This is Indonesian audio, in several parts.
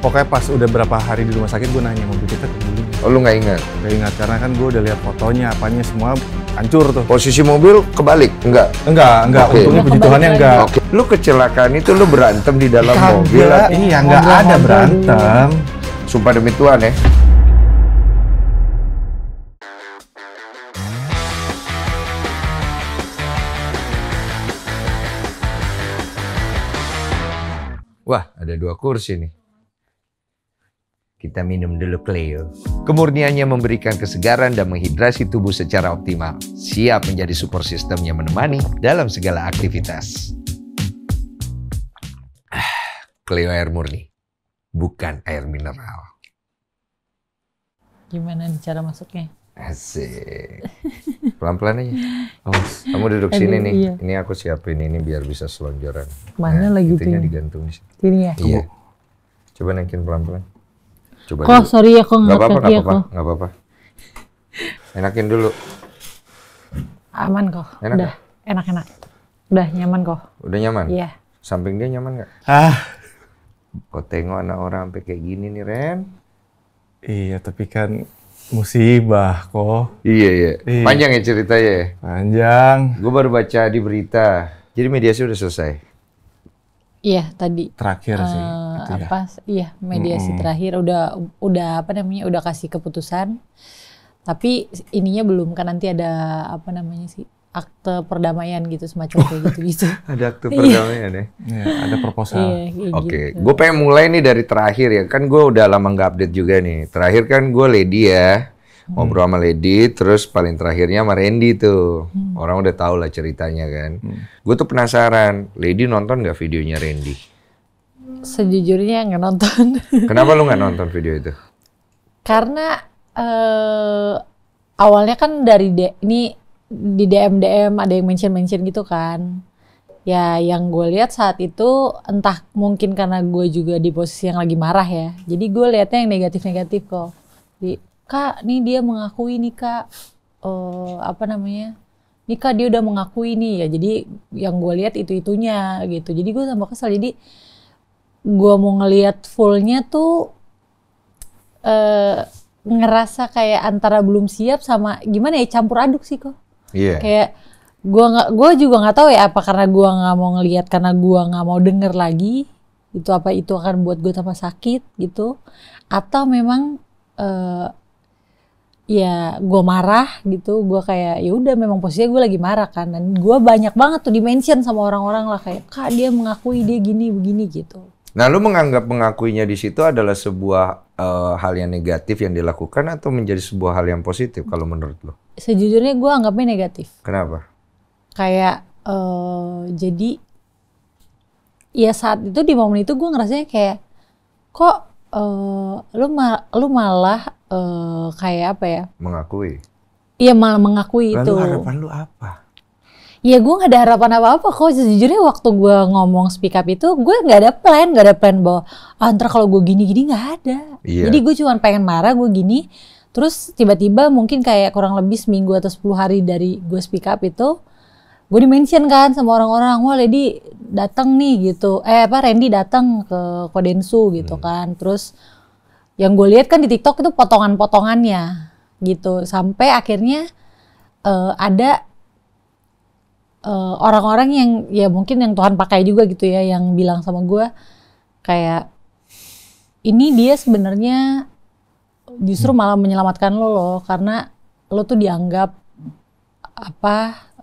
Pokoknya pas udah berapa hari di rumah sakit gue nanya mobil kita kebeli. Oh lu nggak ingat? Gak ingat karena kan gue udah lihat fotonya, apanya semua hancur tuh. Posisi mobil kebalik? Enggak? Enggak. Oke. Untungnya puji Tuhannya enggak. Oke. Lu kecelakaan itu lu berantem di dalam mobil? Iya, enggak ada berantem. Sumpah demi Tuhan ya. Wah, ada 2 kursi nih. Kita minum dulu Cleo. Kemurniannya memberikan kesegaran dan menghidrasi tubuh secara optimal. Siap menjadi support system yang menemani dalam segala aktivitas. Cleo air murni, bukan air mineral. Gimana nih cara masuknya? Asik. Pelan-pelan aja. Kamu duduk sini nih. Iya. Ini aku siapin ini biar bisa selonjoran. Mana lagi tuh? Itunya digantung di sini. Sini ya? Iya. Coba naikin pelan-pelan. Coba kok dulu. sorry ya kok nggak apa-apa. Enakin dulu. Aman kok. Enak udah enak-enak. Udah nyaman kok. Udah nyaman? Iya. Samping dia nyaman nggak? Kok tengok anak orang sampai kayak gini nih Ren? Iya tapi kan musibah kok. Iya. Panjang ya ceritanya? Panjang. Gue baru baca di berita. Jadi mediasi udah selesai? Iya tadi. Terakhir sih. Iya mediasi terakhir udah apa namanya udah kasih keputusan. Tapi ininya belum kan nanti ada apa namanya sih akte perdamaian gitu semacam kayak gitu. Ada akte perdamaian ya? Iya, ada proposal. Oke, gue pengen mulai nih dari terakhir ya. Kan gue udah lama nggak update juga nih. Terakhir kan gue Lady ya. Ngobrol sama Lady, terus paling terakhirnya sama Randy tuh. Orang udah tahu lah ceritanya kan. Gue tuh penasaran, Lady nonton nggak videonya Randy? Sejujurnya nggak nonton. Kenapa lu nggak nonton video itu? Karena awalnya kan dari ini di DM ada yang mention gitu kan. Ya yang gue lihat saat itu entah mungkin karena gue juga di posisi yang lagi marah ya. Jadi gue lihatnya yang negatif-negatif kok. Kak, nih dia mengakui nih Kak, apa namanya? Nih Kak dia udah mengakui nih ya. Jadi yang gue lihat itu-itunya gitu. Jadi gue tambah kesel. Jadi gue mau ngelihat fullnya tuh ngerasa kayak antara belum siap sama gimana ya campur aduk sih kok. Iya. Kayak gue juga nggak tahu ya apa karena gue nggak mau ngelihat karena gue nggak mau denger lagi itu apa itu akan buat gue tambah sakit gitu atau memang ya gue marah gitu gue kayak ya udah memang posisinya gue lagi marah kan dan gue banyak banget tuh di-mention sama orang-orang lah kayak Kak dia mengakui dia gini begini gitu. Nah lu menganggap mengakuinya di situ adalah sebuah hal yang negatif yang dilakukan atau menjadi sebuah hal yang positif kalau menurut lu? Sejujurnya gue anggapnya negatif. Kenapa? Kayak jadi ya saat itu di momen itu gue ngerasanya kayak kok lu malah kayak apa ya? Mengakui. Iya malah mengakui. Lalu itu. harapan lu apa? Ya gue gak ada harapan apa-apa kok. Sejujurnya waktu gue ngomong speak up itu gue gak ada plan bahwa ntar kalau gue gini-gini gak ada. Iya. Jadi gue cuma pengen marah gue gini. Terus tiba-tiba mungkin kayak kurang lebih seminggu atau 10 hari dari gue speak up itu gue di-mention kan sama orang-orang, wah Lady datang nih gitu. Randy datang ke Kodensu gitu kan. Terus yang gue lihat kan di TikTok itu potongan-potongannya gitu. Sampai akhirnya ada orang-orang yang ya mungkin yang Tuhan pakai juga gitu ya yang bilang sama gue kayak ini dia sebenarnya justru malah menyelamatkan lo loh karena lo tuh dianggap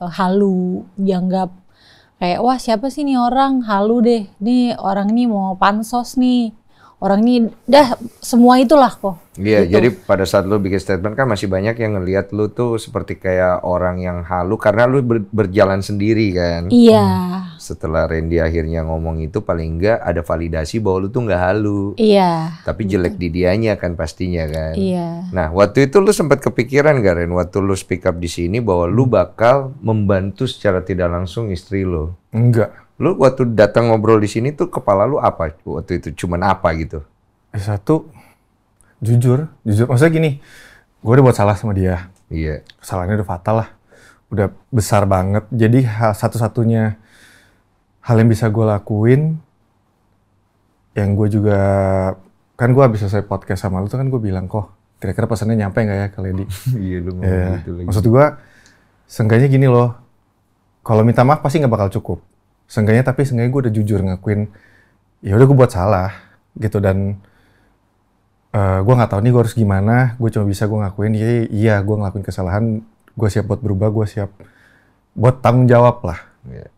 halu, dianggap kayak wah siapa sih nih orang halu deh, nih orang ini mau pansos nih, orang ini dah semua itulah kok. Iya, gitu. jadi pada saat lu bikin statement kan masih banyak yang ngelihat lu tuh seperti kayak orang yang halu karena lu berjalan sendiri kan. Iya. Setelah Randy akhirnya ngomong itu paling enggak ada validasi bahwa lu tuh nggak halu. Iya. Tapi jelek di dianya kan pastinya kan. Iya. Nah, waktu itu lu sempat kepikiran gak Ren waktu lu speak up di sini bahwa lu bakal membantu secara tidak langsung istri lu? Enggak. Lu waktu datang ngobrol di sini tuh kepala lu apa waktu itu? Cuman apa gitu? Satu, jujur maksudnya gini, gue udah buat salah sama dia. Iya. Kesalahannya udah fatal lah, udah besar banget. Jadi satu-satunya hal yang bisa gue lakuin, yang gue juga kan gue habis selesai podcast sama lu tuh kan gue bilang kok kira-kira pesannya nyampe nggak ya ke Lady? Iya lu ngomong Ya, gitu lagi. maksud gue seenggaknya gini loh, kalau minta maaf pasti nggak bakal cukup. Tapi seenggaknya gue udah jujur ngakuin, ya udah gue buat salah gitu dan gue nggak tahu nih gue harus gimana. Gue cuma bisa gue ngakuin, iya gue ngelakuin kesalahan, gue siap buat berubah, gue siap buat tanggung jawab lah,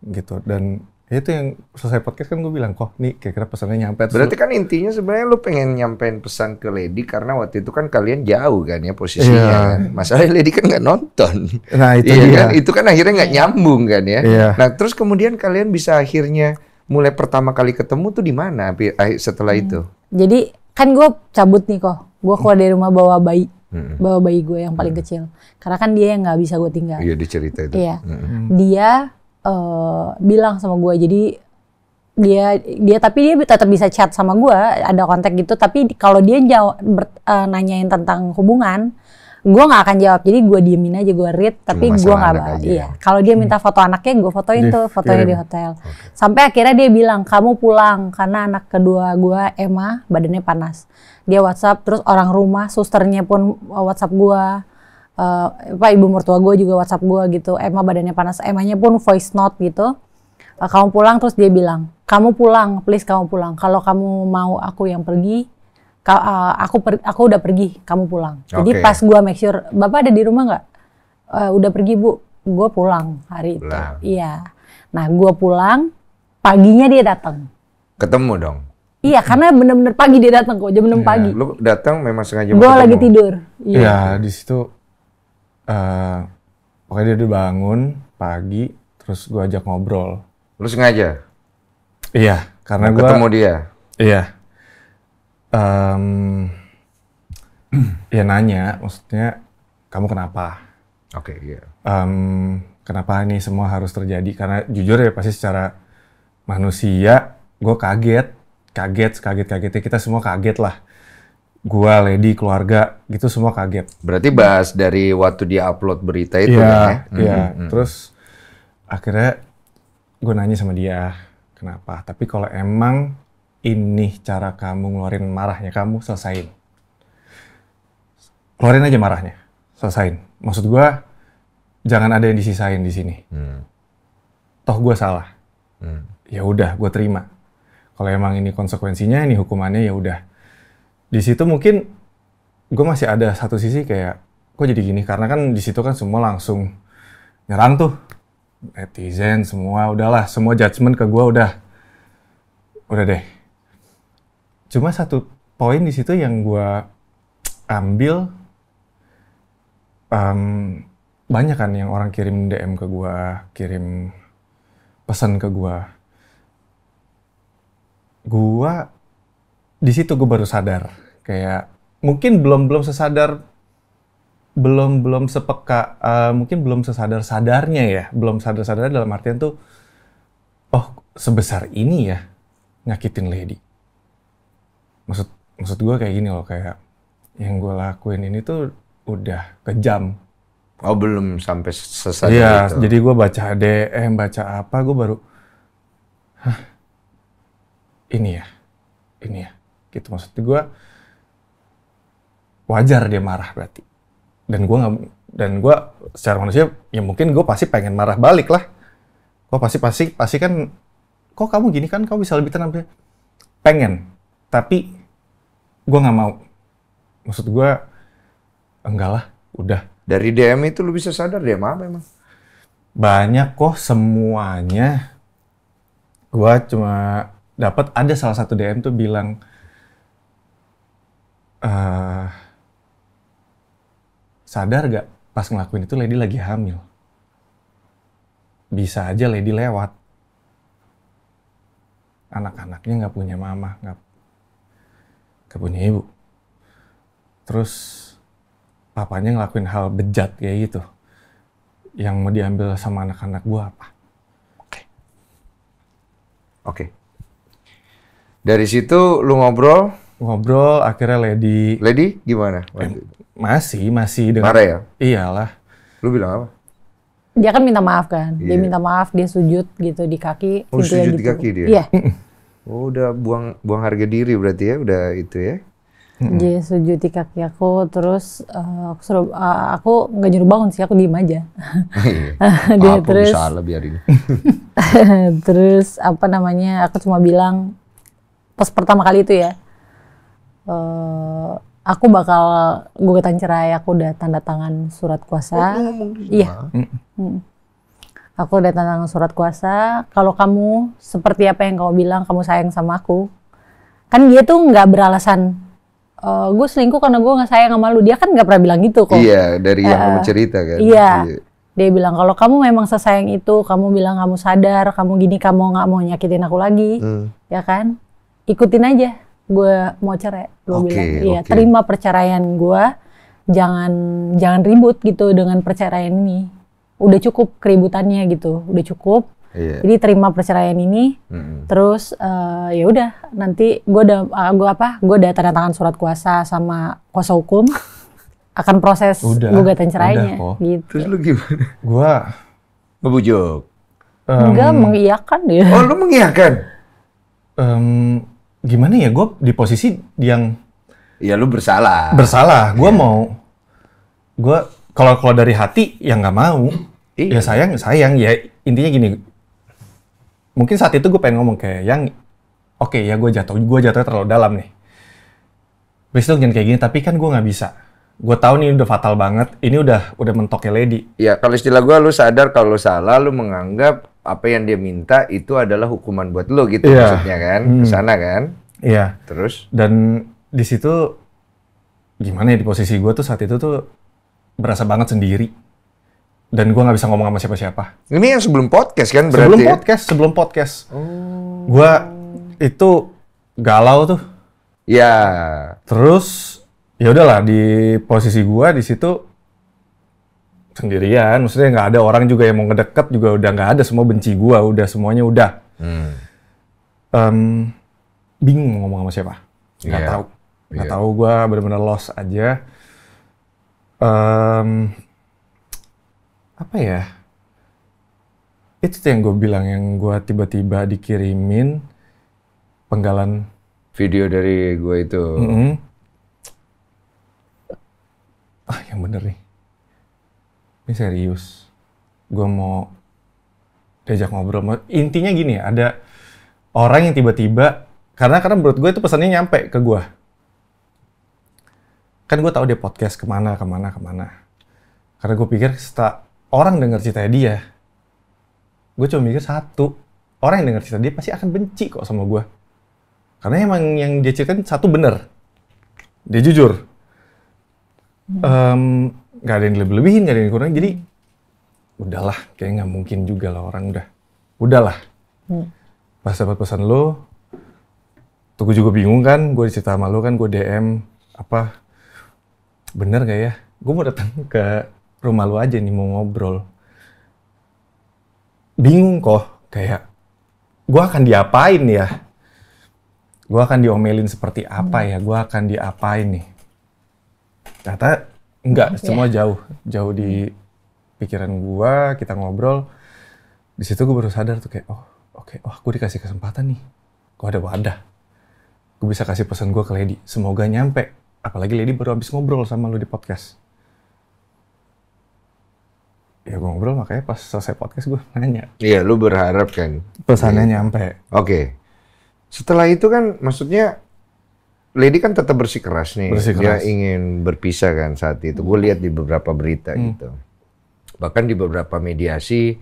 gitu. Dan itu yang selesai podcast kan gue bilang kok nih kira-kira pesannya nyampe. Berarti kan intinya sebenarnya lu pengen nyampein pesan ke Lady karena waktu itu kan kalian jauh kan ya posisinya Iya. kan. Masalahnya Lady kan nggak nonton. Nah itu Iya dia. kan, itu kan akhirnya nggak nyambung kan ya. Iya. Nah terus kemudian kalian bisa akhirnya mulai pertama kali ketemu tuh di mana setelah itu? Jadi kan gue cabut nih kok. Gue keluar dari rumah bawa bayi. Bawa bayi gue yang paling kecil. Karena kan dia yang nggak bisa gue tinggal. Iya dicerita itu. Iya. Dia bilang sama gue, jadi dia tapi dia tetap bisa chat sama gue, ada kontak gitu. Tapi kalau dia nanyain tentang hubungan, gue nggak akan jawab. Jadi gue diemin aja, gue read. Tapi gue masalah nggak anak aja. Iya. Kalau dia minta foto anaknya, gue fotoin tuh fotonya di Dikirim. hotel. Sampai akhirnya dia bilang kamu pulang karena anak kedua gue Emma badannya panas. Dia WhatsApp, terus orang rumah, susternya pun WhatsApp gue. Ibu mertua gue juga WhatsApp gue gitu. Emma badannya panas. Emmanya pun voice note gitu. Kamu pulang, terus dia bilang, kamu pulang, please kamu pulang. Kalau kamu mau aku yang pergi, aku udah pergi, kamu pulang. Jadi Oke. pas gue make sure, Bapak ada di rumah nggak? Udah pergi Bu, gue pulang hari itu. Pulang. Iya. Nah gue pulang, paginya dia datang. Ketemu dong. Iya, karena bener-bener pagi dia datang kok, jam 6 pagi. Lu datang memang sengaja mau Gue ketemu. lagi tidur. Iya. Ya di situ pokoknya dia udah bangun pagi, terus gue ajak ngobrol. Lu sengaja Iya, karena gue ketemu dia. iya. Ya nanya, maksudnya kamu kenapa? Oke, iya. Kenapa ini semua harus terjadi? Karena jujur ya pasti secara manusia, gue kagetnya kita semua kaget lah. Gua, Lady, keluarga, gitu semua kaget. Berarti bahas dari waktu dia upload berita itu Iya, kan ya? iya. Terus akhirnya gue nanya sama dia, kenapa? Tapi kalau emang ini cara kamu ngeluarin marahnya kamu, selesain. Keluarin aja marahnya, selesain. Maksud gue, jangan ada yang disisain di sini. Toh gue salah. Ya udah, gue terima. Kalau emang ini konsekuensinya, ini hukumannya, ya udah. Di situ mungkin gue masih ada satu sisi kayak, kok jadi gini? Karena kan di situ kan semua langsung nyerang tuh. Netizen semua, udahlah, semua judgement ke gue udah deh. Cuma satu poin di situ yang gue ambil, banyak kan yang orang kirim DM ke gue, kirim pesan ke gue. Di situ gue baru sadar, kayak mungkin belum sesadar, belum sepeka, mungkin belum sesadar-sadarnya ya, belum sadar-sadar dalam artian tuh, oh sebesar ini ya nyakitin Lady. Maksud gue kayak gini loh, kayak yang gue lakuin ini tuh udah kejam. Oh belum sampai sesadar Iya, itu. jadi gue baca DM, baca apa, gue baru, ini ya, gitu. Maksud gue wajar dia marah berarti. Dan gue secara manusia, ya mungkin gue pasti pengen marah balik lah. Gue pasti kan, kok kamu gini kan, kamu bisa lebih tenang. Pengen, tapi gue nggak mau. Maksud gue, enggak lah, udah. Dari DM itu lu bisa sadar dia apa emang? Banyak kok semuanya. Gue cuma dapat ada salah satu DM tuh bilang, sadar gak pas ngelakuin itu Lady lagi hamil? Bisa aja Lady lewat. Anak-anaknya nggak punya mama, nggak punya ibu. Terus papanya ngelakuin hal bejat kayak gitu. Yang mau diambil sama anak-anak gua apa? Oke. Dari situ lu ngobrol, Akhirnya Lady gimana? masih dengan Marah ya? Iyalah. Lu bilang apa? Dia kan minta maaf kan, dia Iya. minta maaf, dia sujud gitu di kaki. Oh, intinya sujud di gitu. kaki dia? Iya. Oh udah buang harga diri berarti ya, udah itu ya? Dia sujud di kaki aku, terus aku nggak nyuruh bangun sih, aku diem aja. Dia Apa terus salah biarin. terus apa namanya, aku cuma bilang pas pertama kali itu ya, aku bakal gugatan cerai, aku udah tanda tangan surat kuasa. Iya. Aku udah tanda tangan surat kuasa. Kalau kamu seperti apa yang kamu bilang, kamu sayang sama aku. Kan dia tuh nggak beralasan gue selingkuh karena gue nggak sayang sama lu. Dia kan nggak pernah bilang gitu kok. Iya, dari yang kamu cerita kan. Iya. Dia bilang kalau kamu memang sesayang itu, kamu bilang kamu sadar, kamu gini, kamu nggak mau nyakitin aku lagi, ya kan? Ikutin aja. Gue mau cerai. Gue bilang, iya, terima perceraian gue. Jangan ribut gitu dengan perceraian ini. Udah cukup keributannya gitu. Udah cukup. Iya. Jadi terima perceraian ini, terus ya udah nanti gue udah tanda tangan surat kuasa sama kuasa hukum akan proses gugatan cerainya gitu. Terus lu gimana? Gua ngebujuk. Enggak, mengiyakan dia. Oh, lu mengiyakan? Gimana ya, gue di posisi yang ya lu bersalah. Gue mau, gue kalau dari hati ya nggak mau. Ya sayang ya, intinya gini. Mungkin saat itu gue pengen ngomong kayak yang oke, ya gue jatuhnya terlalu dalam nih. Please dong jangan kayak gini, tapi kan gue nggak bisa. Gue tahu nih udah fatal banget, ini udah mentoknya Lady. Ya kalau istilah gue, lu sadar kalau salah, lu menganggap apa yang dia minta itu adalah hukuman buat lu gitu maksudnya kan, kesana kan? Iya. Terus? Dan di situ gimana ya, di posisi gue tuh saat itu tuh berasa banget sendiri. Dan gue nggak bisa ngomong sama siapa-siapa. Ini yang sebelum podcast kan berarti? Sebelum podcast. Gue itu galau tuh. Ya. Terus ya udahlah, di posisi gue di situ sendirian. Maksudnya nggak ada orang juga yang mau ngedeket, juga udah nggak ada, semua benci gue, udah semuanya udah. Bingung mau ngomong sama siapa. Nggak tahu. Nggak tahu, gue benar-benar lost aja. Apa ya? Itu tuh yang gue bilang, yang gue tiba-tiba dikirimin penggalan video dari gue itu. Yang bener nih. Ini serius. Gue mau diajak ngobrol. Intinya gini, ada orang yang tiba-tiba, karena menurut gue itu pesannya nyampe ke gue. Kan gue tahu dia podcast kemana. Karena gue pikir setelah orang dengar cerita dia, gue cuma mikir satu, orang yang dengar cerita dia pasti akan benci kok sama gue. Karena emang yang dia ceritain satu bener, dia jujur, nggak ada yang lebih-lebihin, nggak ada yang kurang. Jadi udahlah, kayak nggak mungkin juga lah orang udahlah. Pas dapat pesan lo, tuh gue juga bingung kan, gue cerita sama lo kan, gue DM apa, bener gak ya? Gue mau datang ke rumah lu aja nih, mau ngobrol. Bingung kok, kayak gue akan diapain ya? Gue akan diomelin seperti apa ya? Gue akan diapain nih? Ternyata enggak, semua jauh di pikiran gue. Kita ngobrol, di situ gue baru sadar tuh kayak, gue dikasih kesempatan nih. Gue ada wadah. Gue bisa kasih pesan gue ke Lady. Semoga nyampe. Apalagi Lady baru habis ngobrol sama lu di podcast. Ya gue ngobrol, makanya pas selesai podcast gue nanya. Iya, lu berharap kan pesannya nyampe. Oke. Setelah itu kan maksudnya Lady kan tetap bersikeras nih. Dia ingin berpisah kan saat itu. Gue lihat di beberapa berita gitu. Bahkan di beberapa mediasi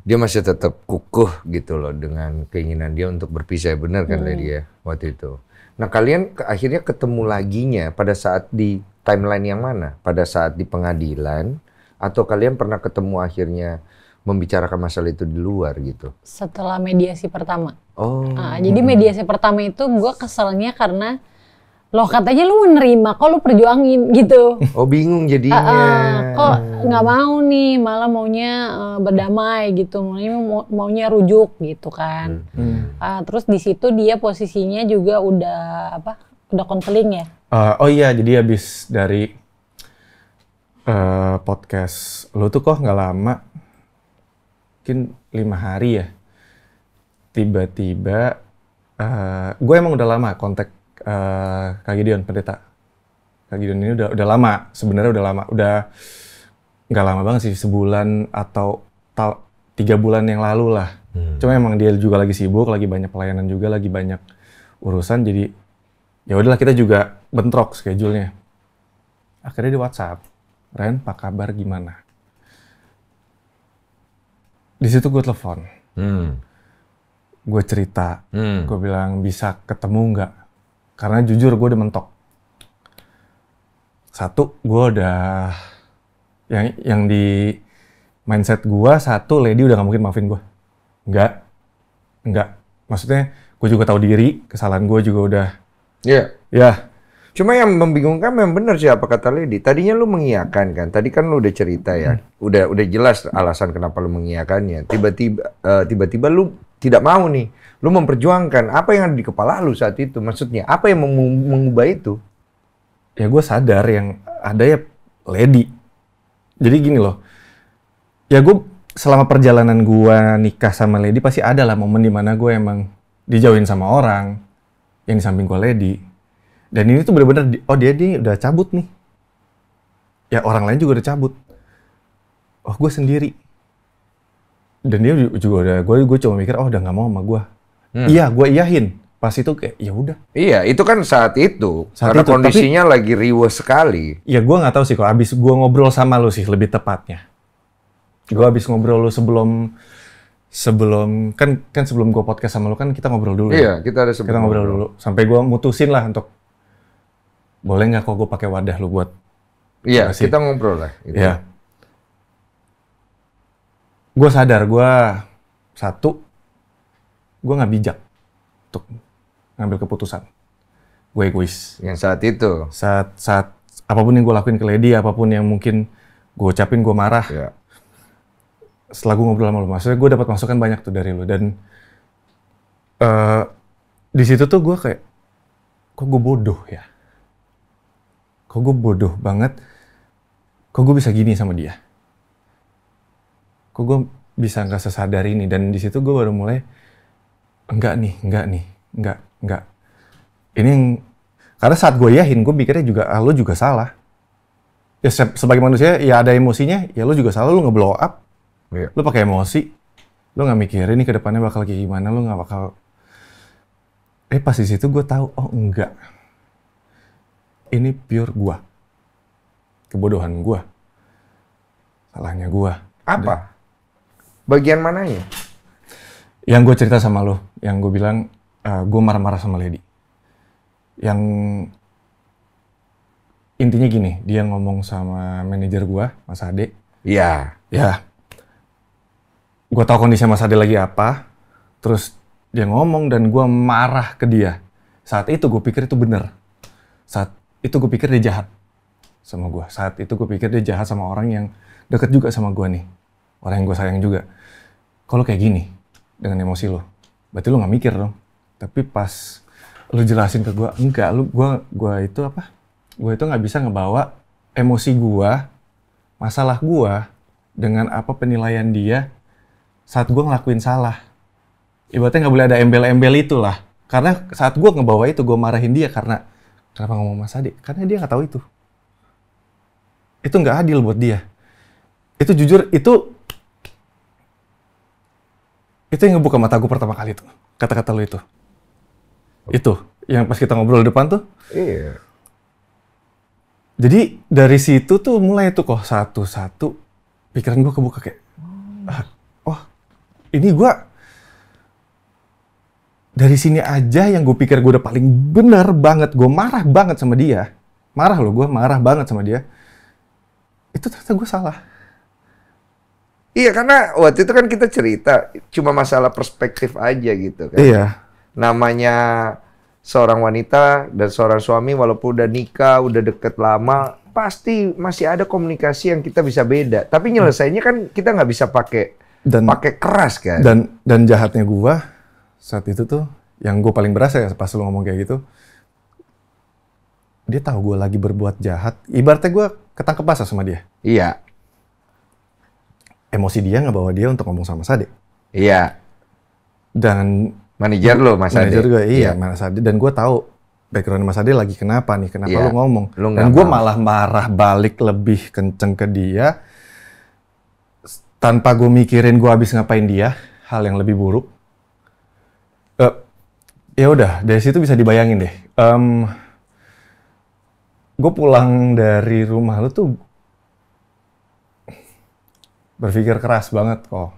dia masih tetap kukuh gitu loh dengan keinginan dia untuk berpisah. Benar kan Lady ya waktu itu. Nah kalian akhirnya ketemu laginya pada saat di timeline yang mana? Pada saat di pengadilan? Atau kalian pernah ketemu akhirnya membicarakan masalah itu di luar gitu? Setelah mediasi pertama. Jadi mediasi pertama itu gue keselnya karena loh katanya lu menerima, kok lu perjuangin gitu. Oh bingung jadinya. Kok nggak mau nih, malah maunya berdamai gitu, maunya rujuk gitu kan. Terus di situ dia posisinya juga udah konseling ya. Jadi habis dari podcast lo tuh kok nggak lama, mungkin 5 hari ya, tiba-tiba gue emang udah lama kontak Kak Gideon Pendeta Kak Gideon ini udah lama, sebenarnya udah lama, udah nggak lama banget sih, sebulan atau 3 bulan yang lalu lah. Cuma emang dia juga lagi sibuk, lagi banyak pelayanan juga, lagi banyak urusan, jadi ya udahlah kita juga bentrok schedule-nya. Akhirnya di WhatsApp, Ren, apa kabar gimana? Di situ gue telepon, gue cerita, gue bilang bisa ketemu nggak? Karena jujur gue udah mentok. Satu, gue udah yang di mindset gue, satu, Lady udah gak mungkin maafin gue. Enggak. Maksudnya gue juga tahu diri, kesalahan gue juga udah. Iya. Ya. Cuma yang membingungkan memang benar sih apa kata Lady. Tadinya lu mengiyakan kan. Tadi kan lu udah cerita ya. Udah jelas alasan kenapa lu mengiyakannya. Tiba-tiba lu tidak mau nih. Lu memperjuangkan apa yang ada di kepala lu saat itu. Maksudnya apa yang mengubah itu? Ya gue sadar yang ada ya Lady. Jadi gini loh. Ya gue selama perjalanan gue nikah sama Lady pasti ada lah momen dimana gue emang dijauhin sama orang yang di samping gue Lady. Dan ini tuh bener-bener, oh dia udah cabut nih. Ya orang lain juga udah cabut. Oh gue sendiri. Dan dia juga udah, gue cuma mikir, oh udah gak mau sama gue. Iya, gue iyahin. Pas itu kayak, ya udah. Iya, itu kan saat itu. Karena kondisinya lagi riweh sekali. Ya gue nggak tahu sih, kok abis gue ngobrol sama lu sih lebih tepatnya. Gue abis ngobrol lu sebelum kan sebelum gue podcast sama lu kan kita ngobrol dulu. Iya, kita ada kita ngobrol dulu. Sampai gue mutusin lah untuk boleh nggak kok gue pakai wadah lu buat. Iya, kita ngobrol lah. Gitu. Iya. Gue sadar gue nggak bijak untuk ngambil keputusan. Gue egois. Yang saat itu. Saat apapun yang gue lakuin ke Lady, apapun yang mungkin gue ucapin, gue marah. Iya. Setelah gue ngobrol sama lu, maksudnya gue dapat masukan banyak tuh dari lu. Dan di situ tuh gue kayak, kok gue bodoh ya? Kok gue bodoh banget? Kok gue bisa gini sama dia? Kok gue bisa nggak sesadar ini? Dan di situ gue baru mulai, enggak. Ini yang, karena saat gue yahin, gue pikirnya juga, lo juga salah. Ya sebagai manusia, ya ada emosinya, ya lo juga salah, lo nge-blow up. Iya. Lo pakai emosi, lo nggak mikirin ini ke depannya bakal kayak gimana, lo nggak bakal. Pas di situ gue tahu, oh enggak. Ini pure gue. Kebodohan gue. Salahnya gue. Apa? Bagian mananya? Yang gue cerita sama lo, yang gue bilang, gue marah-marah sama Lady. Yang intinya gini, dia ngomong sama manajer gue, Mas Ade. Iya. Ya. Gue tahu kondisi Mas Ade lagi apa, terus dia ngomong dan gue marah ke dia. Saat itu gue pikir itu bener. Saat itu gue pikir dia jahat sama gue. Saat itu gue pikir dia jahat sama orang yang deket juga sama gue nih. Orang yang gue sayang juga. Kalau kayak gini, dengan emosi lo, berarti lo gak mikir dong. Tapi pas lo jelasin ke gue, enggak, gue itu apa? Gue itu gak bisa ngebawa emosi gue, masalah gue, dengan apa penilaian dia saat gue ngelakuin salah. Ibaratnya gak boleh ada embel-embel itu lah. Karena saat gue ngebawa itu, gue marahin dia karena, kenapa ngomong Mas Ade? Karena dia gak tahu itu. Itu gak adil buat dia. Itu jujur, itu yang ngebuka mata gue pertama kali tuh. Kata-kata lo itu. Itu, yang pas kita ngobrol di depan tuh. Iya. Jadi dari situ tuh mulai tuh kok satu-satu pikiran gue kebuka kayak, ini gue dari sini aja yang gue pikir gue udah paling bener banget, gue marah banget sama dia. Gue marah banget sama dia. Itu ternyata gue salah. Iya, karena waktu itu kan kita cerita cuma masalah perspektif aja gitu kan. Iya. Namanya seorang wanita dan seorang suami walaupun udah nikah, udah deket lama, pasti masih ada komunikasi yang kita bisa beda. Tapi nyelesainya kan kita nggak bisa pakai keras kan. Dan jahatnya gue saat itu tuh, yang gue paling berasa ya pas lu ngomong kayak gitu, dia tahu gue lagi berbuat jahat. Ibaratnya gue ketangkep basah sama dia. Iya. Emosi dia nggak bawa dia untuk ngomong sama Mas Ade. Iya. Dan manajer lo, Mas Ade. Manajer gue, iya, Mas Ade. Dan gue tahu background Mas Ade lagi kenapa nih, kenapa Iya, lu ngomong. lu Dan nggak gue mau. malah marah balik lebih kenceng ke dia, tanpa gue mikirin gue habis ngapain dia, hal yang lebih buruk. Ya udah, dari situ bisa dibayangin deh. Gue pulang dari rumah lu tuh berpikir keras banget kok.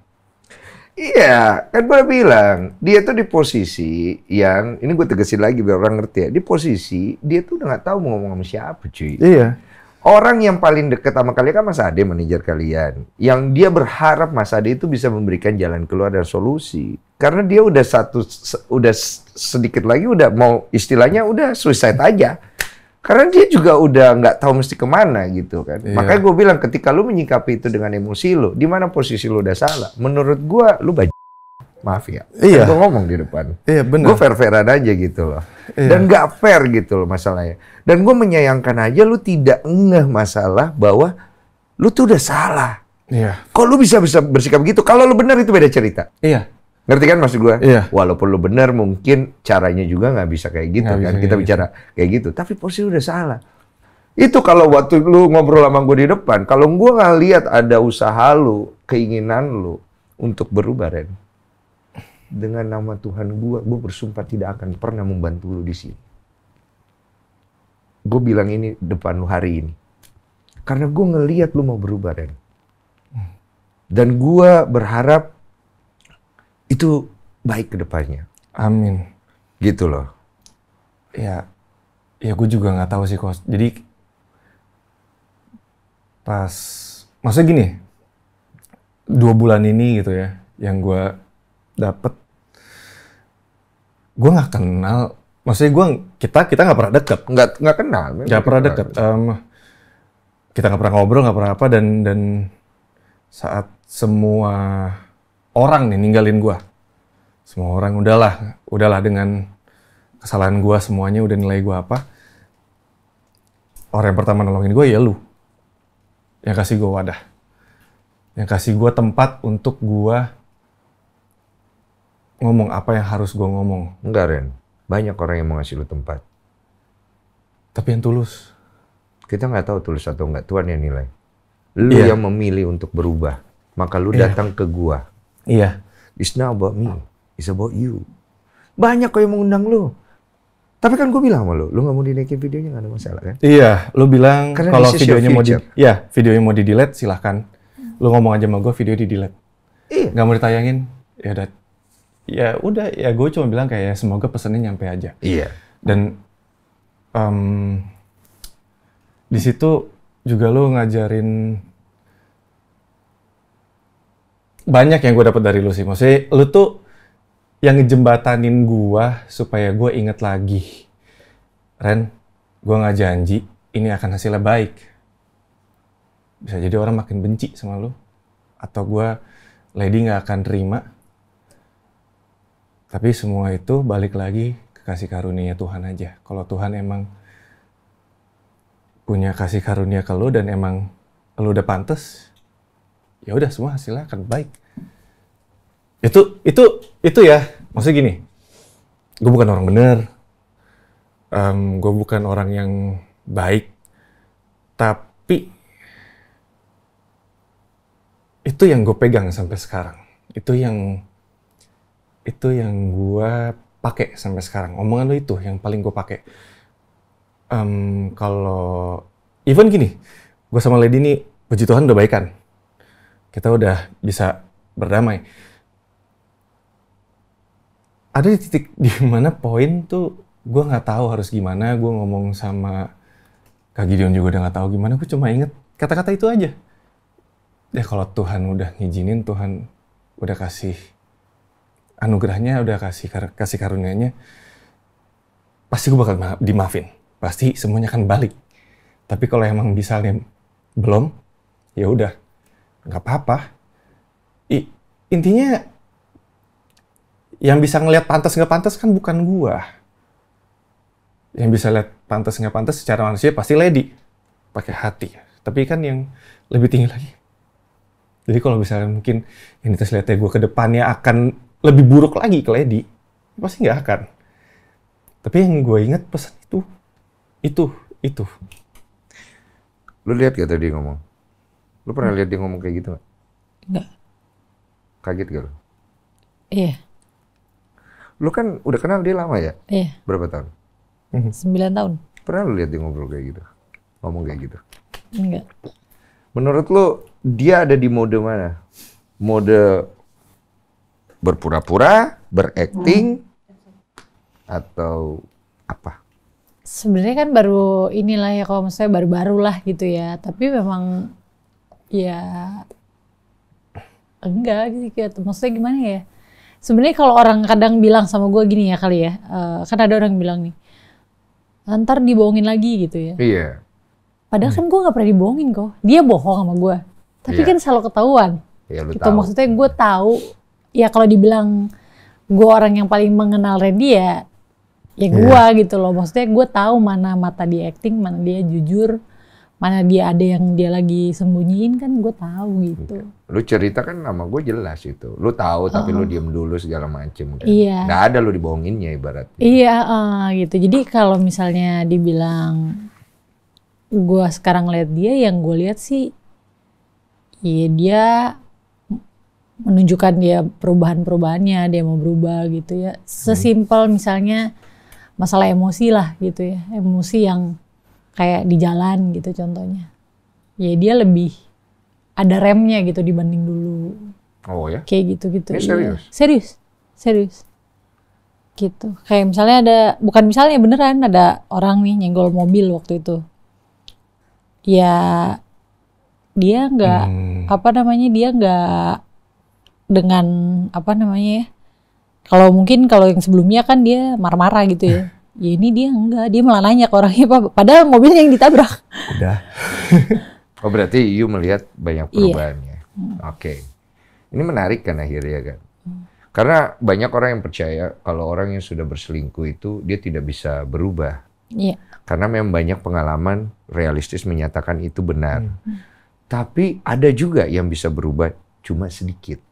Iya, kan gue bilang, dia tuh di posisi yang, ini gue tegesin lagi biar orang ngerti ya, di posisi dia tuh udah nggak tahu mau ngomong sama siapa cuy. Iya. Orang yang paling deket sama kalian kan Mas Ade, manajer kalian. Yang dia berharap Mas Ade itu bisa memberikan jalan keluar dan solusi. Karena dia udah sedikit lagi udah mau istilahnya udah suicide aja. Karena dia juga udah nggak tahu mesti kemana gitu kan. Iya. Makanya gue bilang ketika lu menyikapi itu dengan emosi lu, di mana posisi lu udah salah? Menurut gue, lu maaf ya. Iya. Gue ngomong di depan. Iya benar. Gue fair-fairan aja gitu loh. Iya. Dan nggak fair gitu loh masalahnya. Dan gue menyayangkan aja lu tidak ngeh masalah bahwa lu tuh udah salah. Iya. Kok lu bisa bersikap gitu? Kalau lu benar itu beda cerita. Iya. Ngerti kan maksud gue? Iya. Walaupun lu benar mungkin caranya juga nggak bisa kayak gitu Nggak kan. bisa Kita kayak bicara kayak gitu. Tapi posisi lu udah salah. Itu kalau waktu lu ngobrol sama gue di depan. Kalau gue nggak lihat ada usaha lu, keinginan lu untuk berubah, Ren. Dengan nama Tuhan gue bersumpah tidak akan pernah membantu lu di sini. Gue bilang ini depan lu hari ini. Karena gue ngelihat lu mau berubah, Ren. Dan gue berharap itu baik ke depannya. Amin. Gitu loh. Ya gue juga nggak tahu sih kos. Jadi maksudnya gini, 2 bulan ini gitu ya, yang gue dapet, gue nggak kenal. Maksudnya kita nggak pernah deket. Nggak kenal. Nggak pernah deket. Kita nggak pernah ngobrol, nggak pernah apa, dan saat semua orang nih ninggalin gue, semua orang udahlah dengan kesalahan gue semuanya udah nilai gue apa. Orang yang pertama nolongin gue ya lu, yang kasih gue wadah, yang kasih gue tempat untuk gue ngomong apa yang harus gue ngomong. Enggak, Ren. Banyak orang yang mau ngasih lu tempat. Tapi yang tulus. Kita nggak tahu tulus atau nggak. Tuhan yang nilai. Lu Iya. yang memilih untuk berubah. Maka lu Iya. datang ke gua. Iya. It's not about me. It's about you. Banyak kok yang mengundang lu. Tapi kan gue bilang sama lu nggak mau dinaikin videonya, nggak ada masalah kan? Iya, lu bilang Karena kalau this is your videonya future. videonya mau di-delete silahkan. Lu ngomong aja sama gue video di-delete. Iya. Nggak mau ditayangin, ya udah, ya gue cuma bilang kayak semoga pesannya nyampe aja. Iya. Dan di situ juga lu ngajarin banyak yang gue dapat dari lu sih. Maksudnya lu tuh yang ngejembatanin gua supaya gue inget lagi, Ren, gue nggak janji ini akan hasilnya baik. Bisa jadi orang makin benci sama lu, atau gue lady nggak akan terima. Tapi semua itu balik lagi ke kasih karunia Tuhan aja. Kalau Tuhan emang punya kasih karunia ke lu dan emang lu udah pantes, ya udah semua hasilnya akan baik. Itu ya, maksudnya gini, gue bukan orang bener, gue bukan orang yang baik, tapi itu yang gue pegang sampai sekarang, itu yang gue pakai sampai sekarang. Omongan lo itu yang paling gue pakai. Kalau even gini, gue sama Lady ini puji Tuhan udah baikan, kita udah bisa berdamai. Ada di titik di mana poin tuh gue nggak tahu harus gimana. Gue ngomong sama Kak Gideon juga udah nggak tahu gimana. Gue cuma inget kata-kata itu aja. Ya kalau Tuhan udah ngizinin, Tuhan udah kasih anugerahnya, udah kasih karunia-Nya, pasti gue bakal dimaafin. Pasti semuanya akan balik. Tapi kalau emang misalnya belum, ya udah nggak apa-apa. Intinya yang bisa ngelihat pantas nggak pantas kan bukan gua. Yang bisa lihat pantas nggak pantas secara manusia pasti Lady pakai hati. Tapi kan yang lebih tinggi lagi. Jadi kalau misalnya mungkin yang lihatnya gue ke depannya akan lebih buruk lagi ke Lady, pasti nggak akan. Tapi yang gue ingat pesan itu Itu. Lu lihat gak tadi ngomong? Lu pernah lihat dia ngomong kayak gitu gak? Enggak. Kaget gak lu? Iya. Lu kan udah kenal dia lama ya? Iya. Berapa tahun? 9 tahun. Pernah lu lihat dia ngobrol kayak gitu? Ngomong kayak gitu? Enggak. Menurut lu dia ada di mode mana? Mode berpura-pura, berakting, atau apa? Sebenarnya kan baru inilah ya, kalau maksudnya baru-baru lah gitu ya. Tapi memang ya enggak gitu. Maksudnya gimana ya? Sebenarnya kalau orang kadang bilang sama gue gini ya kali ya. Kan ada orang bilang nih, ntar dibohongin lagi gitu ya. Iya. Padahal kan gue gak pernah dibohongin kok. Dia bohong sama gue. Tapi Iya. kan selalu ketahuan. Ya lu Gitu, tahu. maksudnya gue tahu. Ya kalau dibilang gue orang yang paling mengenal Randy ya gue gitu loh. Maksudnya gue tahu mana mata dia acting, mana dia jujur, mana dia ada yang dia lagi sembunyiin, kan gue tahu gitu. Lu cerita kan sama gue jelas itu. Lu tahu tapi lu diem dulu segala macem kan. Iya. Nggak ada lu dibohonginnya ibaratnya. Iya gitu. Jadi kalau misalnya dibilang gue sekarang lihat dia, yang gue lihat sih ya dia menunjukkan dia perubahan-perubahannya, dia mau berubah gitu ya. Sesimpel misalnya masalah emosi lah gitu ya. Emosi yang kayak di jalan gitu contohnya. Ya dia lebih ada remnya gitu dibanding dulu. Oh ya? Kayak gitu-gitu. Ini iya. serius? Serius. Gitu. Kayak misalnya ada, bukan misalnya beneran ada orang nih nyenggol mobil waktu itu. Ya dia nggak dia nggak dengan ya, kalau mungkin kalau yang sebelumnya kan dia marah-marah gitu ya. Ya ini dia enggak, dia malah nanya ke orangnya, padahal mobilnya yang ditabrak. Udah. Oh berarti you melihat banyak perubahannya. Oke. Ini menarik kan akhirnya kan. Karena banyak orang yang percaya kalau orang yang sudah berselingkuh itu dia tidak bisa berubah. Iya. Karena memang banyak pengalaman realistis menyatakan itu benar. Tapi ada juga yang bisa berubah cuma sedikit.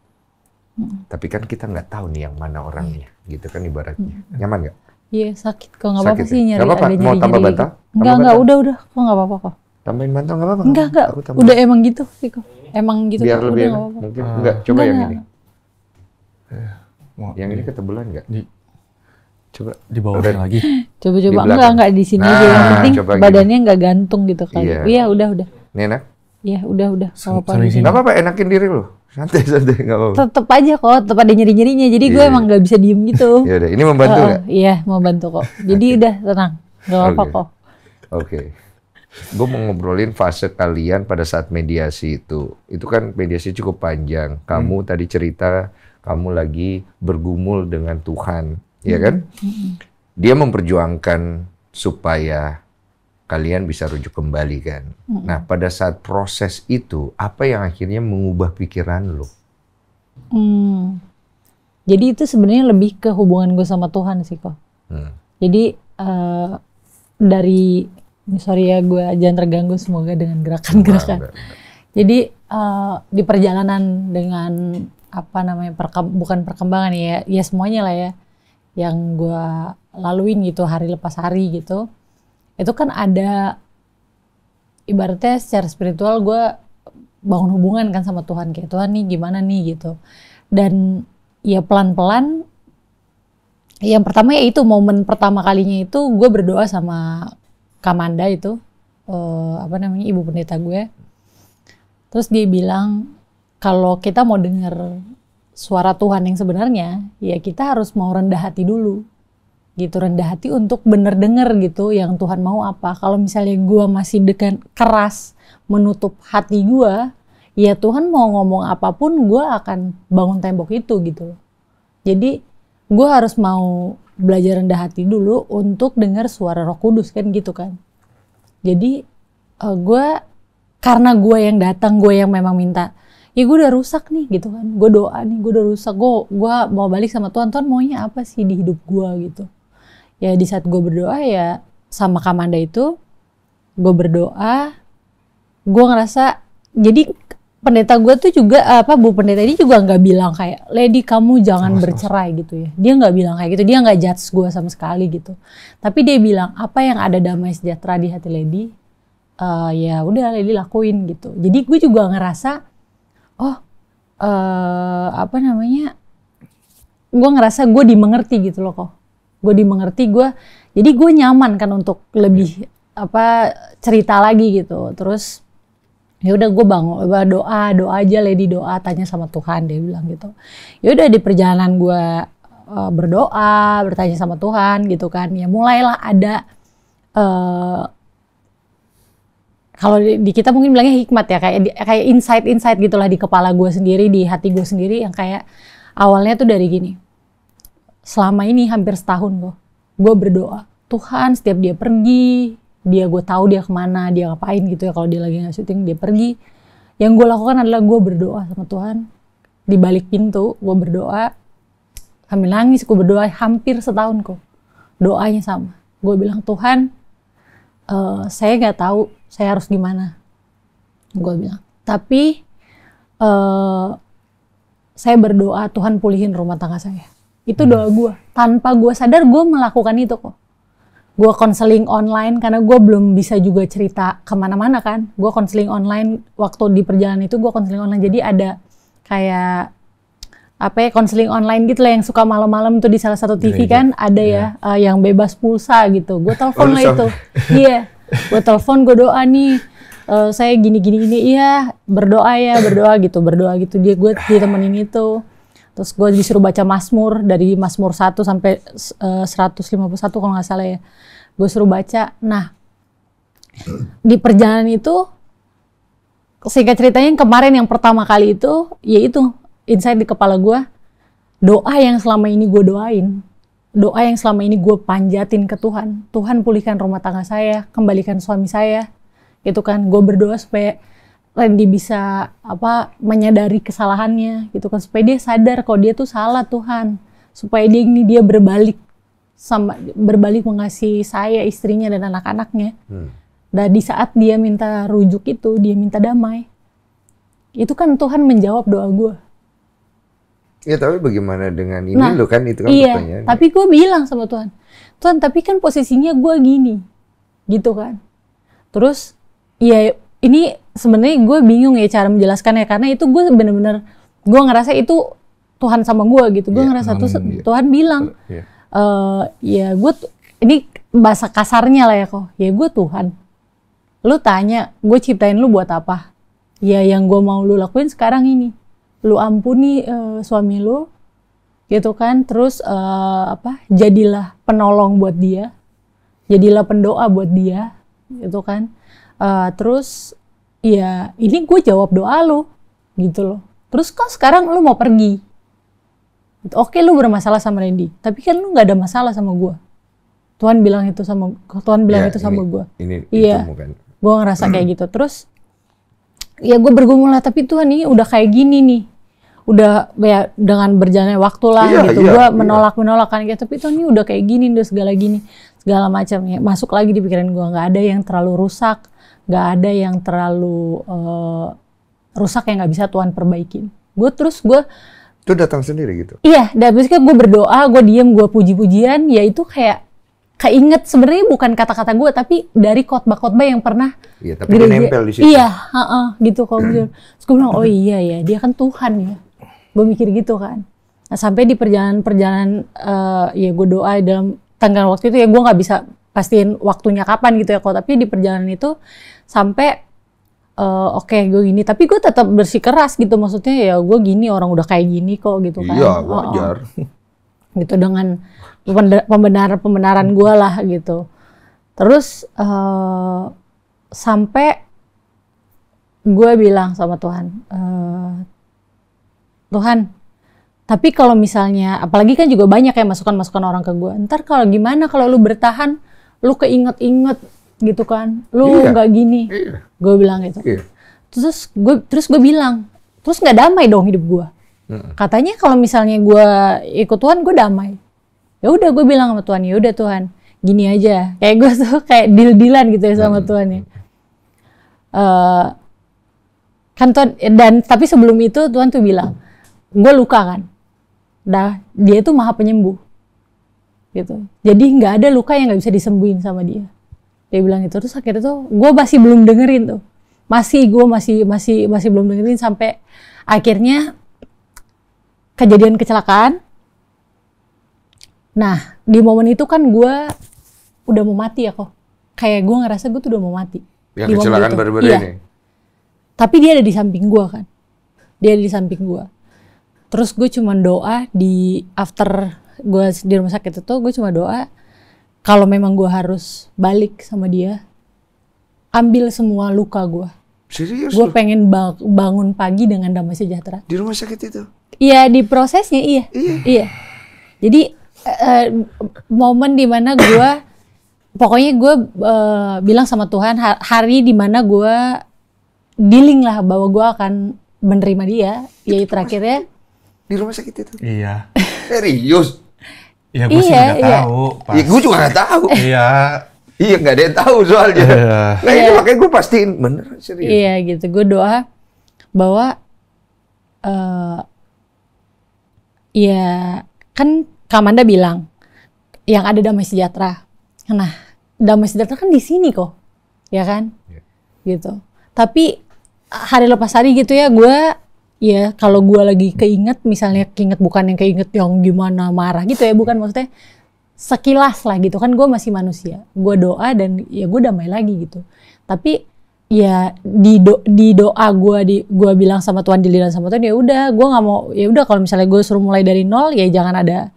Tapi kan kita nggak tahu nih yang mana orangnya, gitu kan ibaratnya. Nyaman nggak? Iya sakit kok, nggak apa-apa Sakit sih ya? nyari Nggak apa-apa? ada Mau nyeri-nyeri tambah gitu. bantal? Enggak, Tambah udah kok nggak apa-apa kok. Tambahin bantal nggak apa-apa? Enggak, Aku tambah. udah emang gitu sih kok. Emang gitu Biar kok, lebih udah enak. nggak apa-apa. Mungkin enggak, coba Enggak, yang enggak. ini. Yang ini ketebelan nggak? Coba. Di bawahnya lagi. Coba-coba, Di belakang. enggak di sini Nah, aja. Yang penting coba gini. badannya nggak gantung gitu kali. Iya. Iya, udah. Ini enak? Iya, udah. Nggak apa-apa. Sampai gitu. sini. Nggak apa-apa, enakin diri lu. Santai, nggak apa-apa. Tetep aja kok, tetep ada nyeri-nyerinya. Jadi gue Iya. emang nggak bisa diem gitu. Ya udah, ini membantu nggak? Iya, mau bantu kok. Jadi udah tenang, nggak apa-apa Oke. kok. Oke. Gue mau ngobrolin fase kalian pada saat mediasi itu. Itu kan mediasi cukup panjang. Kamu tadi cerita kamu lagi bergumul dengan Tuhan, ya kan? Dia memperjuangkan supaya kalian bisa rujuk kembali kan. Nah, pada saat proses itu, apa yang akhirnya mengubah pikiran lo? Jadi itu sebenarnya lebih ke hubungan gue sama Tuhan sih kok. Jadi dari, sorry ya gue jangan terganggu semoga dengan gerakan-gerakan. Jadi di perjalanan dengan bukan perkembangan ya semuanya lah ya, yang gue laluin gitu hari lepas hari gitu. Itu kan ada ibaratnya secara spiritual gue bangun hubungan kan sama Tuhan, kayak Tuhan nih gimana nih gitu. Dan ya pelan-pelan, yang pertama ya itu momen pertama kalinya itu gue berdoa sama Kamanda itu, ibu pendeta gue. Terus dia bilang kalau kita mau dengar suara Tuhan yang sebenarnya, ya kita harus mau rendah hati dulu. Gitu, rendah hati untuk bener denger gitu yang Tuhan mau apa. Kalau misalnya gue masih dengan keras menutup hati gue, ya Tuhan mau ngomong apapun gue akan bangun tembok itu gitu. Jadi gue harus mau belajar rendah hati dulu untuk dengar suara Roh Kudus kan gitu kan. Jadi karena gue yang datang, gue yang memang minta, ya gue udah rusak nih gitu kan. Gue doa nih, gue udah rusak. Gue mau balik sama Tuhan, Tuhan maunya apa sih di hidup gue gitu. Ya di saat gue berdoa ya sama Kamanda itu, gue berdoa, gue ngerasa, jadi pendeta gue tuh juga Bu pendeta ini juga nggak bilang kayak Lady kamu jangan bercerai gitu ya. Dia nggak bilang kayak gitu, dia nggak judge gue sama sekali gitu. Tapi dia bilang apa yang ada damai sejahtera di hati Lady, ya udah Lady lakuin gitu. Jadi gue juga ngerasa gue ngerasa gue dimengerti gitu loh kok. Gue dimengerti, jadi gue nyaman kan untuk lebih cerita lagi gitu. Terus ya udah gue bangun doa aja Lady, doa tanya sama Tuhan, dia bilang gitu. Ya udah di perjalanan gue berdoa, bertanya sama Tuhan gitu kan. Ya mulailah ada kalau di kita mungkin bilangnya hikmat ya, kayak insight gitulah di kepala gue sendiri, di hati gue sendiri yang kayak awalnya tuh dari gini. Selama ini hampir setahun gue berdoa. Tuhan setiap dia pergi, gue tahu dia kemana, dia ngapain gitu ya, kalau dia lagi nggak syuting dia pergi. Yang gue lakukan adalah gue berdoa sama Tuhan. Di balik pintu gue berdoa, sambil nangis gue berdoa hampir setahun kok. Doanya sama. Gue bilang Tuhan, saya nggak tahu saya harus gimana. Gue bilang. Tapi saya berdoa Tuhan pulihin rumah tangga saya. Itu doa gue. Tanpa gue sadar gue melakukan itu kok. Gue konseling online karena gue belum bisa juga cerita kemana-mana kan. Gue konseling online waktu di perjalanan itu gue konseling online. Jadi ada kayak konseling online gitu lah yang suka malam-malam tuh di salah satu TV kan ada ya yang bebas pulsa gitu. Gue telepon lah itu. Iya. Gue telepon, gue doa nih. Saya gini. Iya berdoa gitu. Gue ditemenin itu. Terus gue disuruh baca Mazmur dari Mazmur 1 sampai 151 kalau nggak salah ya. Gue suruh baca. Nah, di perjalanan itu singkat ceritanya yang kemarin yang pertama kali itu yaitu insight di kepala gue, doa yang selama ini gue doain, doa yang selama ini gue panjatin ke Tuhan. Tuhan pulihkan rumah tangga saya, kembalikan suami saya. Gitu kan. Gue berdoa supaya Randy bisa menyadari kesalahannya gitu kan, supaya dia sadar kalau dia tuh salah Tuhan, supaya dia berbalik mengasihi saya, istrinya dan anak-anaknya. Dan di saat dia minta rujuk itu, dia minta damai, itu kan Tuhan menjawab doa gue. Ya tapi bagaimana dengan ini lo kan, itu kan pertanyaan. Tapi gue bilang sama Tuhan, tapi kan posisinya gue gini gitu kan. Terus ya ini sebenarnya gue bingung ya cara menjelaskannya, karena itu gue bener-bener gue ngerasa itu Tuhan sama gue gitu. Gue ngerasa Tuhan bilang, ya gue ini bahasa kasarnya lah ya kok. Ya gue Tuhan. Lu tanya, gue ciptain lu buat apa? Ya yang gue mau lu lakuin sekarang ini. Lu ampuni suami lu, gitu kan. Terus jadilah penolong buat dia. Jadilah pendoa buat dia, gitu kan. Terus ya ini gue jawab doa lu gitu loh. Terus kok sekarang lu mau pergi gitu. Oke lu bermasalah sama Randy, tapi kan lu gak ada masalah sama gue. Tuhan bilang itu sama gue. Iya, gue ngerasa kayak gitu. Terus ya gue bergumul lah, tapi Tuhan ini udah kayak gini nih, udah ya dengan berjalannya waktu lah gitu. Gue menolak kan gitu, tapi Tuhan ini udah kayak gini, udah segala macam ya. Masuk lagi di pikiran gue, nggak ada yang terlalu rusak, nggak ada yang terlalu rusak yang nggak bisa Tuhan perbaikin. Gue itu datang sendiri gitu. Iya, dan basically gue berdoa, gue diem, gue puji-pujian, ya itu kayak keinget sebenarnya bukan kata-kata gue, tapi dari khotbah-khotbah yang pernah. Iya, tapi dia nempel di situ. Iya, gitu kalau gitu. Terus gue bilang, oh iya ya, dia kan Tuhan ya. Gue mikir gitu kan. Nah, sampai di perjalanan ya gue doa dalam tenggang waktu itu ya, gue nggak bisa pastiin waktunya kapan gitu ya kok. Tapi di perjalanan itu sampai oke, gue gini, tapi gue tetap bersikeras gitu, maksudnya ya gue gini, orang udah kayak gini kok gitu kan. Iya, wajar. Gitu dengan pembenaran gue lah gitu. Terus sampai gue bilang sama Tuhan, Tuhan, tapi kalau misalnya, apalagi kan juga banyak ya masukan-masukan orang ke gue, ntar kalau gimana kalau lu bertahan, lu keinget-inget gitu kan, lu nggak gini, gue bilang gitu. Terus gue bilang, terus nggak damai dong hidup gue. Katanya kalau misalnya gue ikut Tuhan, gue damai. Ya udah, gue bilang sama Tuhan, ya udah Tuhan, gini aja. Kayak gue tuh kayak deal-dealan gitu ya sama Tuhan ya. Kan Tuhan, tapi sebelum itu Tuhan tuh bilang, gue luka kan. Dia itu maha penyembuh. Gitu. Jadi nggak ada luka yang nggak bisa disembuhin sama dia. Dia bilang itu. Terus akhirnya tuh gue masih belum dengerin tuh. Gue masih belum dengerin sampai akhirnya kejadian kecelakaan. Nah, di momen itu kan gue udah mau mati ya kok. Kayak gue ngerasa gue tuh udah mau mati. Yang kecelakaan baru-baru iya. ini? Tapi dia ada di samping gue kan. Dia ada di samping gue. Terus gue cuma doa after gue di rumah sakit itu, gue cuma doa kalau memang gue harus balik sama dia, ambil semua luka gue. Serius? Gue pengen bangun pagi dengan damai sejahtera. Di rumah sakit itu? Iya, di prosesnya iya. Jadi momen dimana gue, pokoknya gue bilang sama Tuhan hari dimana gue dealing lah bahwa gue akan menerima dia, yaitu terakhirnya di rumah sakit itu. Iya. Serius? Ya gue sih nggak tahu. Iya, gue juga nggak tahu. Iya. Iya, nggak ada yang tahu soalnya. Nah ini makanya gue pastiin bener, serius. Iya gitu, gue doa bahwa ya kan Kamanda bilang yang ada damai sejahtera. Nah, damai sejahtera kan di sini kok, ya kan? Gitu. Tapi hari lepas hari gitu ya, gue ya kalau gue lagi keinget, misalnya bukan yang keinget yang gimana marah gitu ya, bukan, maksudnya sekilas lah gitu kan, gue masih manusia. Gue doa dan ya gue damai lagi gitu. Tapi ya di doa gue bilang sama Tuhan, dilihat sama Tuhan, ya udah gue nggak mau, ya udah kalau misalnya gue suruh mulai dari nol ya jangan ada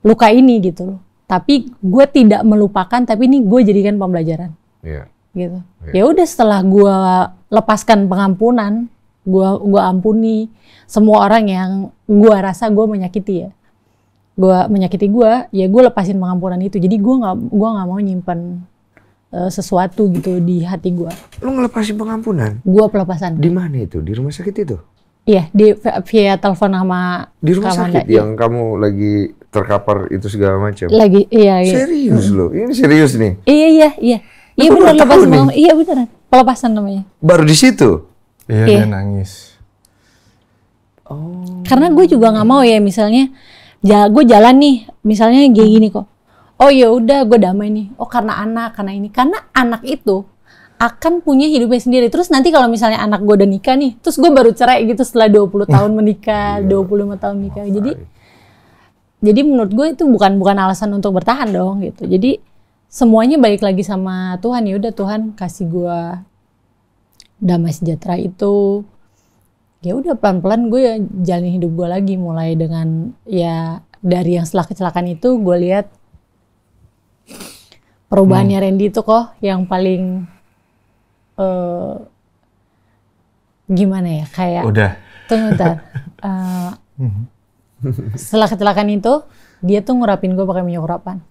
luka ini gitu loh. Tapi gue tidak melupakan, tapi ini gue jadikan pembelajaran. Iya. Gitu. Ya udah setelah gue lepaskan pengampunan, gue ampuni semua orang yang gue rasa gue menyakiti ya. Ya gue lepasin pengampunan itu. Jadi gue nggak mau nyimpan sesuatu gitu di hati gue. Lu ngelepasin pengampunan? Gue pelepasan. Di mana itu? Di rumah sakit itu? Iya, via telepon sama di rumah Kamanda, sakit yang kamu lagi terkapar itu segala macam. Lagi, iya. Serius lo? Ini serius nih? Iya. Iya benar, lepasin pengampunan. Iya beneran, pelepasan namanya. Baru di situ? Iya, dia nangis. Oh. Karena gue juga nggak mau ya, misalnya gue jalan nih, misalnya kayak gini kok. Oh ya udah, gue damai nih. Oh karena anak itu akan punya hidupnya sendiri. Terus nanti kalau misalnya anak gue udah nikah nih, terus gue baru cerai gitu setelah 20 tahun menikah, 25 tahun nikah. Jadi menurut gue itu bukan alasan untuk bertahan dong gitu. Jadi semuanya balik lagi sama Tuhan. Ya udah, Tuhan kasih gue damai sejahtera itu. Ya udah, pelan-pelan gue jalanin hidup gue lagi, mulai dengan ya dari yang setelah kecelakaan itu gue lihat perubahannya Randy itu kok yang paling gimana ya, kayak udah. Tunggu bentar. Setelah kecelakaan itu dia tuh ngurapin gue pakai minyak urapan.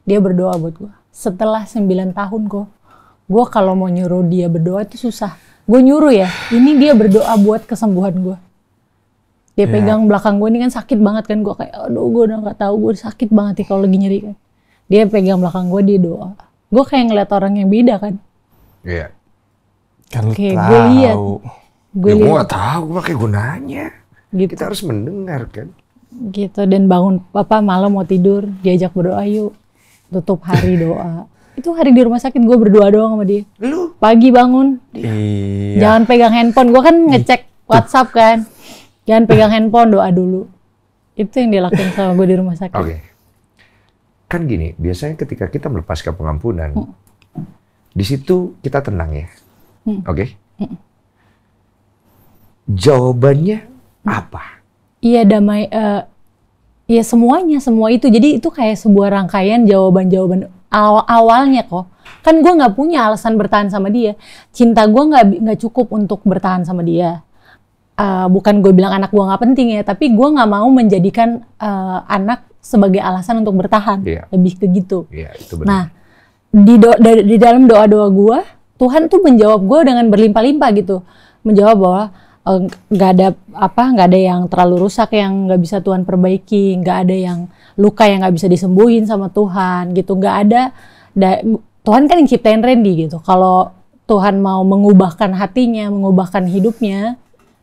Dia berdoa buat gue. Setelah 9 tahun kok, gue kalau mau nyuruh dia berdoa itu susah. Gue nyuruh ya, ini dia berdoa buat kesembuhan gue. Dia pegang belakang gue, ini kan sakit banget kan, gue kayak aduh gue udah nggak tahu, gue sakit banget nih kalau lagi nyeri kan. Dia pegang belakang gue, dia doa. Gue kayak ngeliat orang yang beda kan. Iya. Kan lu Kayak tahu. gue lihat. Gue nggak tahu, makanya gunanya. Gitu. Kita harus mendengar kan. Gitu, dan bangun malam mau tidur, diajak berdoa yuk. Tutup hari doa. Itu hari di rumah sakit gue berdoa doang sama dia. Lu? Pagi bangun. Iya. Jangan pegang handphone. Gue kan ngecek WhatsApp kan. Jangan pegang handphone, doa dulu. Itu yang dilakukan sama gue di rumah sakit. Oke. Kan gini, biasanya ketika kita melepaskan pengampunan, di situ kita tenang ya. Oke? Jawabannya apa? Iya, damai. Ya semuanya, semua itu. Jadi itu kayak sebuah rangkaian jawaban-jawaban awalnya kok. Kan gue nggak punya alasan bertahan sama dia. Cinta gue nggak cukup untuk bertahan sama dia. Bukan gue bilang anak gue nggak penting ya, tapi gue nggak mau menjadikan anak sebagai alasan untuk bertahan. Lebih ke gitu. Itu benar. Nah, di dalam doa-doa gue, Tuhan tuh menjawab gue dengan berlimpah-limpah gitu. Menjawab bahwa nggak ada yang terlalu rusak yang nggak bisa Tuhan perbaiki, nggak ada yang luka yang nggak bisa disembuhin sama Tuhan gitu, nggak ada. Tuhan kan yang ciptain Randy gitu. Kalau Tuhan mau mengubahkan hatinya, mengubahkan hidupnya,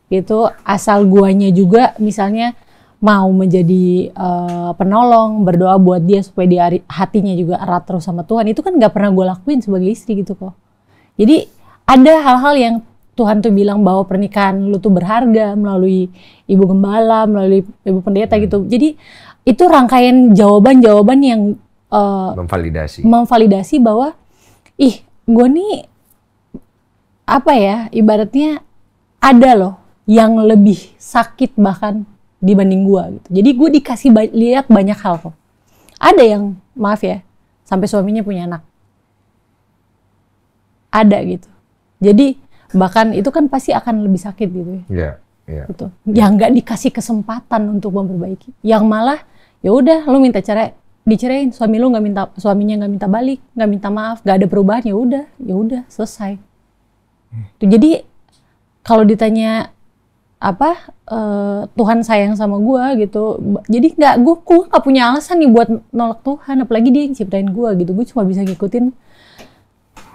gitu. Asal guanya juga misalnya mau menjadi penolong, berdoa buat dia supaya dia hatinya juga erat terus sama Tuhan. Itu kan nggak pernah gue lakuin sebagai istri gitu kok. Jadi ada hal-hal yang Tuhan tuh bilang bahwa pernikahan lu tuh berharga melalui ibu gembala, melalui ibu pendeta gitu. Jadi itu rangkaian jawaban-jawaban yang memvalidasi bahwa gue nih apa ya, ibaratnya ada loh yang lebih sakit bahkan dibanding gue gitu. Jadi gue dikasih lihat banyak hal kok. Ada yang maaf ya, sampai suaminya punya anak. Ada gitu. Jadi bahkan itu kan pasti akan lebih sakit gitu ya. Iya, iya. Gitu. Yang nggak dikasih kesempatan untuk memperbaiki. Yang malah ya udah lu minta cerai, dicerain, suaminya nggak minta balik, nggak minta maaf, nggak ada perubahan, ya udah selesai. Tuh, jadi kalau ditanya Tuhan sayang sama gue gitu, jadi gue nggak punya alasan nih buat nolak Tuhan, apalagi dia yang ciptain gue gitu. Gue cuma bisa ngikutin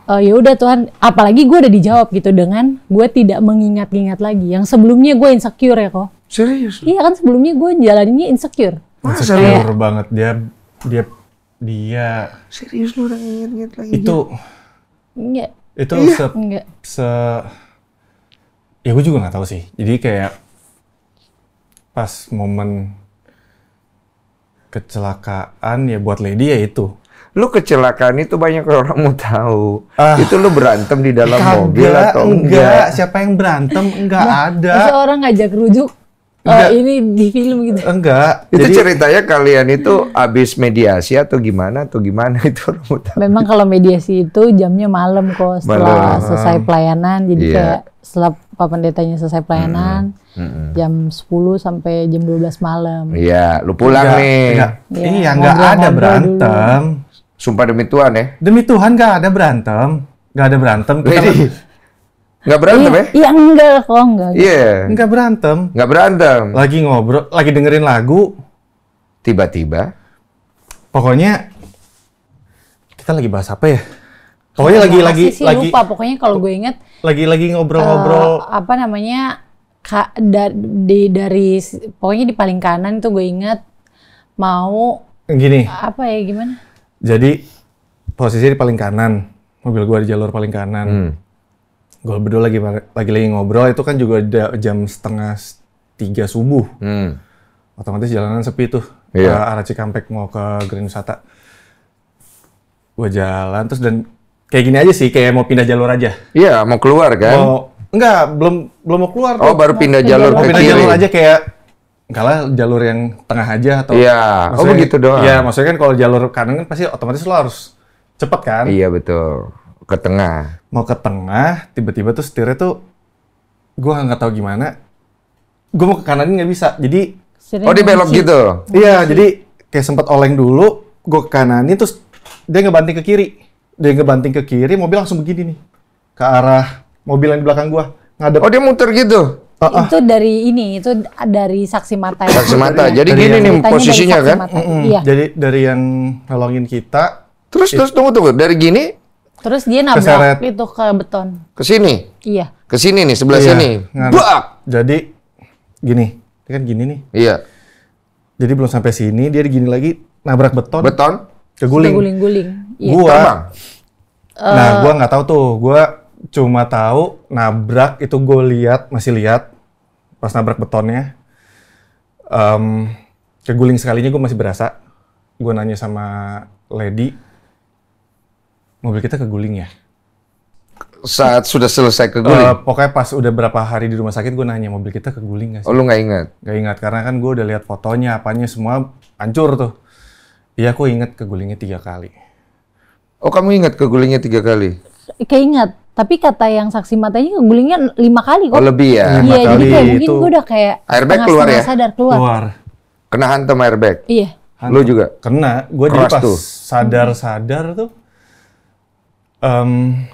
ya udah Tuhan, apalagi gue udah dijawab gitu dengan gue tidak mengingat-ingat lagi yang sebelumnya gue insecure ya kok. Serius? Iya kan, sebelumnya gue jalaninnya insecure. Insecure banget dia serius lu udah inget-inget lagi? Enggak. Itu ya gue juga nggak tahu sih. Jadi kayak pas momen kecelakaan ya buat Lady ya itu. Lu kecelakaan itu banyak orang mau tahu. Itu lu berantem di dalam mobil atau enggak? Siapa yang berantem? Enggak ada. Masa orang ngajak rujuk ini di film gitu? Enggak. Itu jadi, ceritanya kalian itu abis mediasi atau gimana itu orang mau tahu. Memang kalau mediasi itu jamnya malam kok, setelah selesai pelayanan. Jadi kayak setelah Pak Pendetanya selesai pelayanan, jam 10 sampai jam 12 malam. Iya, lu pulang nih. Iya, nggak ada berantem. Dulu. Sumpah demi Tuhan ya? Demi Tuhan nggak ada berantem. Nggak ada berantem. Nggak berantem ya? Iya, enggak kok, enggak. Iya. Nggak berantem. Nggak berantem. Lagi ngobrol, lagi dengerin lagu. Tiba-tiba. Pokoknya, kita lagi bahas apa ya? Pokoknya lagi lupa. Pokoknya kalau gue inget lagi ngobrol-ngobrol pokoknya di paling kanan itu gue inget mau gini. Apa ya, gimana? Jadi posisi di paling kanan, mobil gue di jalur paling kanan. Gue berdua lagi ngobrol, itu kan juga ada jam 2:30 subuh. Otomatis jalanan sepi tuh, ke arah Cikampek mau ke Grand Wisata. Gue jalan terus dan kayak gini aja sih, kayak mau pindah jalur aja. Iya, mau keluar kan? Belum mau keluar. Oh, baru pindah jalur ke kiri. Pindah jalur aja kayak, enggak lah jalur yang tengah aja atau. Iya, begitu doang. Iya, maksudnya kan kalau jalur kanan kan pasti otomatis lo harus cepet kan? Iya betul, ke tengah. Mau ke tengah, tiba-tiba tuh setirnya tuh, gue nggak tahu gimana. Gue mau ke kananin nggak bisa, jadi. Dia belok gitu? Iya, jadi kayak sempet oleng dulu, gue ke kananin terus dia ngebanting ke kiri. Dia ngebanting ke kiri, mobil langsung begini nih. Ke arah mobil yang di belakang gua. Ngadep. Oh, dia muter gitu? Itu dari saksi mata. Saksi mata, jadi gini nih posisinya kan? Iya. Jadi dari yang nolongin kita. Terus tunggu, dari gini? Terus dia nabrak itu ke beton. Ke sini? Iya. Ke sini nih, sebelah sini. Bak! Jadi, gini. Ini kan gini nih. Iya. Jadi belum sampai sini, dia gini lagi, nabrak beton. Keguling. Iya. Gua gua nggak tahu tuh. Gua cuma tahu nabrak itu masih lihat pas nabrak betonnya. Keguling sekalinya gue masih berasa. Gue nanya sama Lady, mobil kita keguling ya? Saat sudah selesai keguling? Pokoknya pas udah berapa hari di rumah sakit gue nanya, mobil kita keguling nggak sih? Oh, lu nggak ingat? Nggak ingat karena kan gue udah lihat fotonya, apanya semua hancur tuh. Iya, aku ingat kegulingnya 3 kali. Oh, kamu ingat kegulingnya 3 kali? Keinget, tapi kata yang saksi matanya kegulingnya 5 kali kok. Oh, lebih ya? Iya, jadi kayak mungkin gue udah kayak airbag keluar ya? Sadar keluar. Kena hantam airbag? Iya. Lu juga? Kena, gue jadi pas sadar tuh.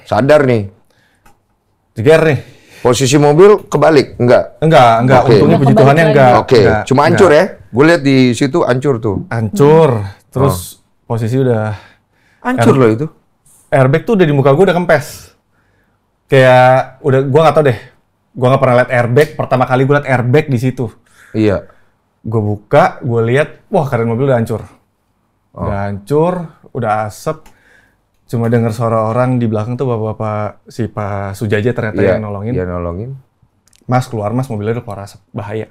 Sadar nih? Jeger nih. Posisi mobil kebalik? Enggak? Enggak. Okay. Untungnya puji Tuhannya enggak. Oke, cuma hancur ya? Gue lihat di situ hancur tuh. Hancur. Terus posisi udah hancur loh itu. Airbag tuh udah di muka gue udah kempes. Kayak udah gue nggak tahu deh. Gue nggak pernah liat airbag. Pertama kali gue liat airbag di situ. Iya. Gue buka, gue lihat, wah keren, mobil udah hancur. Udah hancur, udah asap. Cuma denger suara orang di belakang tuh bapak-bapak si Pak Sujaja ternyata yang nolongin. Iya, nolongin. Mas keluar mas, mobilnya udah keluar asap, bahaya.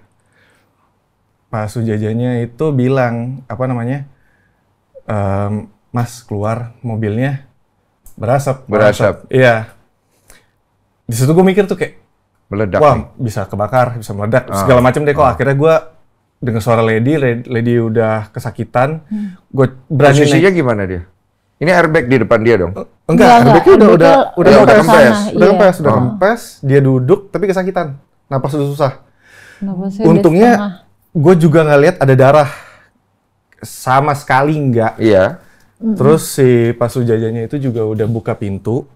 Pak Sujajanya itu bilang, apa namanya, Mas keluar mobilnya berasap. Iya. Di situ gue mikir tuh kayak, meledak. wah nih. bisa kebakar, bisa meledak, segala macam deh. Kok akhirnya gue dengar suara Lady udah kesakitan. Gue berani Posisinya naik. gimana dia? Ini airbag di depan dia dong? Enggak, airbagnya udah kempes. Udah kempes. Dia duduk tapi kesakitan, napas udah susah. Napasnya Untungnya udah gue juga nggak lihat ada darah sama sekali, nggak. Iya. Terus si Pak Sujajanya itu juga udah buka pintu.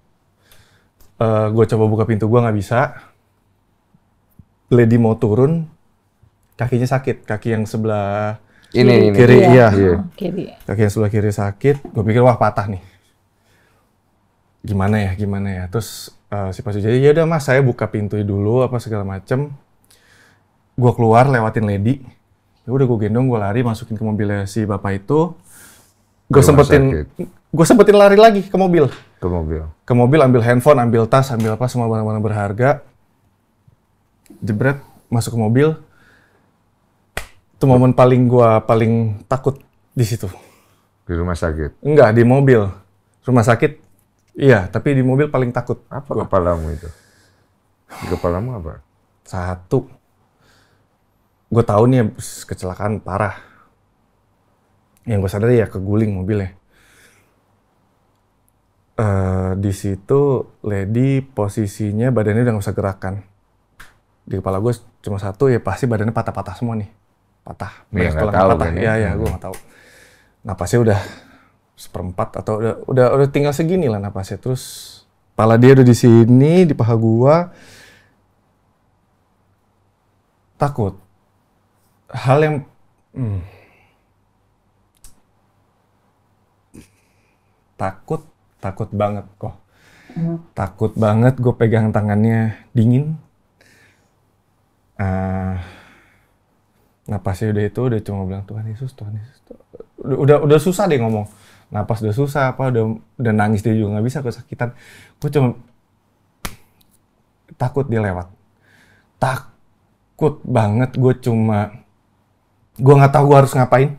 Gue coba buka pintu, gue nggak bisa. Lady mau turun, kakinya sakit, kaki yang sebelah Ini. kiri, iya. kiri. Kaki yang sebelah kiri sakit. Gue pikir wah patah nih. Gimana ya? Terus si Pak Sujaya, ya udah mas, saya buka pintu dulu apa segala macem. Gue keluar lewatin Lady. Ya udah gue gendong, gue lari masukin ke mobilnya si bapak itu. Gue sempetin lari lagi ke mobil. Ke mobil ambil handphone, ambil tas, ambil apa semua barang-barang berharga. Jebret masuk ke mobil. Itu momen paling takut di situ. Di rumah sakit. Enggak, di mobil. Rumah sakit, iya, tapi di mobil paling takut. Apa kepalamu itu? Di kepalamu apa? Satu, gue tahu nih kecelakaan parah. Yang gue sadar ya keguling mobilnya. Di situ Lady posisinya badannya udah nggak bisa gerakan. Di kepala gue cuma satu, ya pasti badannya patah-patah semua nih. Patah, Ya, tulang tahu, patah. kan, Iya, gue nggak tahu. Napasnya udah seperempat atau udah tinggal segini lah napasnya. Terus kepala dia udah di sini, di paha gua. Takut. Hal yang takut banget kok. Takut banget, gue pegang tangannya dingin. Napasnya udah cuma bilang Tuhan Yesus. Udah susah deh ngomong. Napas udah susah, udah nangis dia juga nggak bisa, kesakitan. Gue cuma takut dia lewat. Takut banget, gue nggak tahu gue harus ngapain.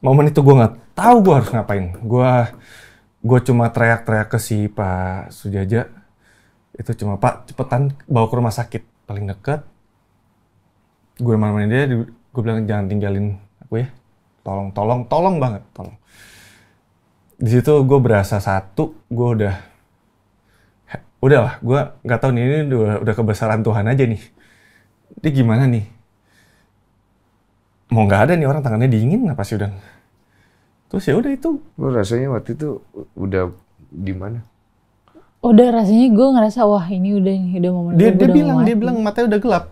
Momen itu gue nggak tahu gue harus ngapain. Gue cuma teriak-teriak ke si Pak Sujaja. Itu cuma, Pak cepetan bawa ke rumah sakit paling dekat. Gue mana-mana dia, gue bilang jangan tinggalin aku ya. Tolong banget, tolong. Di situ gue berasa gue udahlah, gue nggak tahu nih, ini udah kebesaran Tuhan aja nih. Ini gimana nih? Mau nggak ada nih orang, tangannya dingin apa sih udah? Terus ya udah itu. Lu rasanya waktu itu udah di mana? Udah rasanya gue ngerasa wah ini udah momen Dia bilang matanya udah gelap.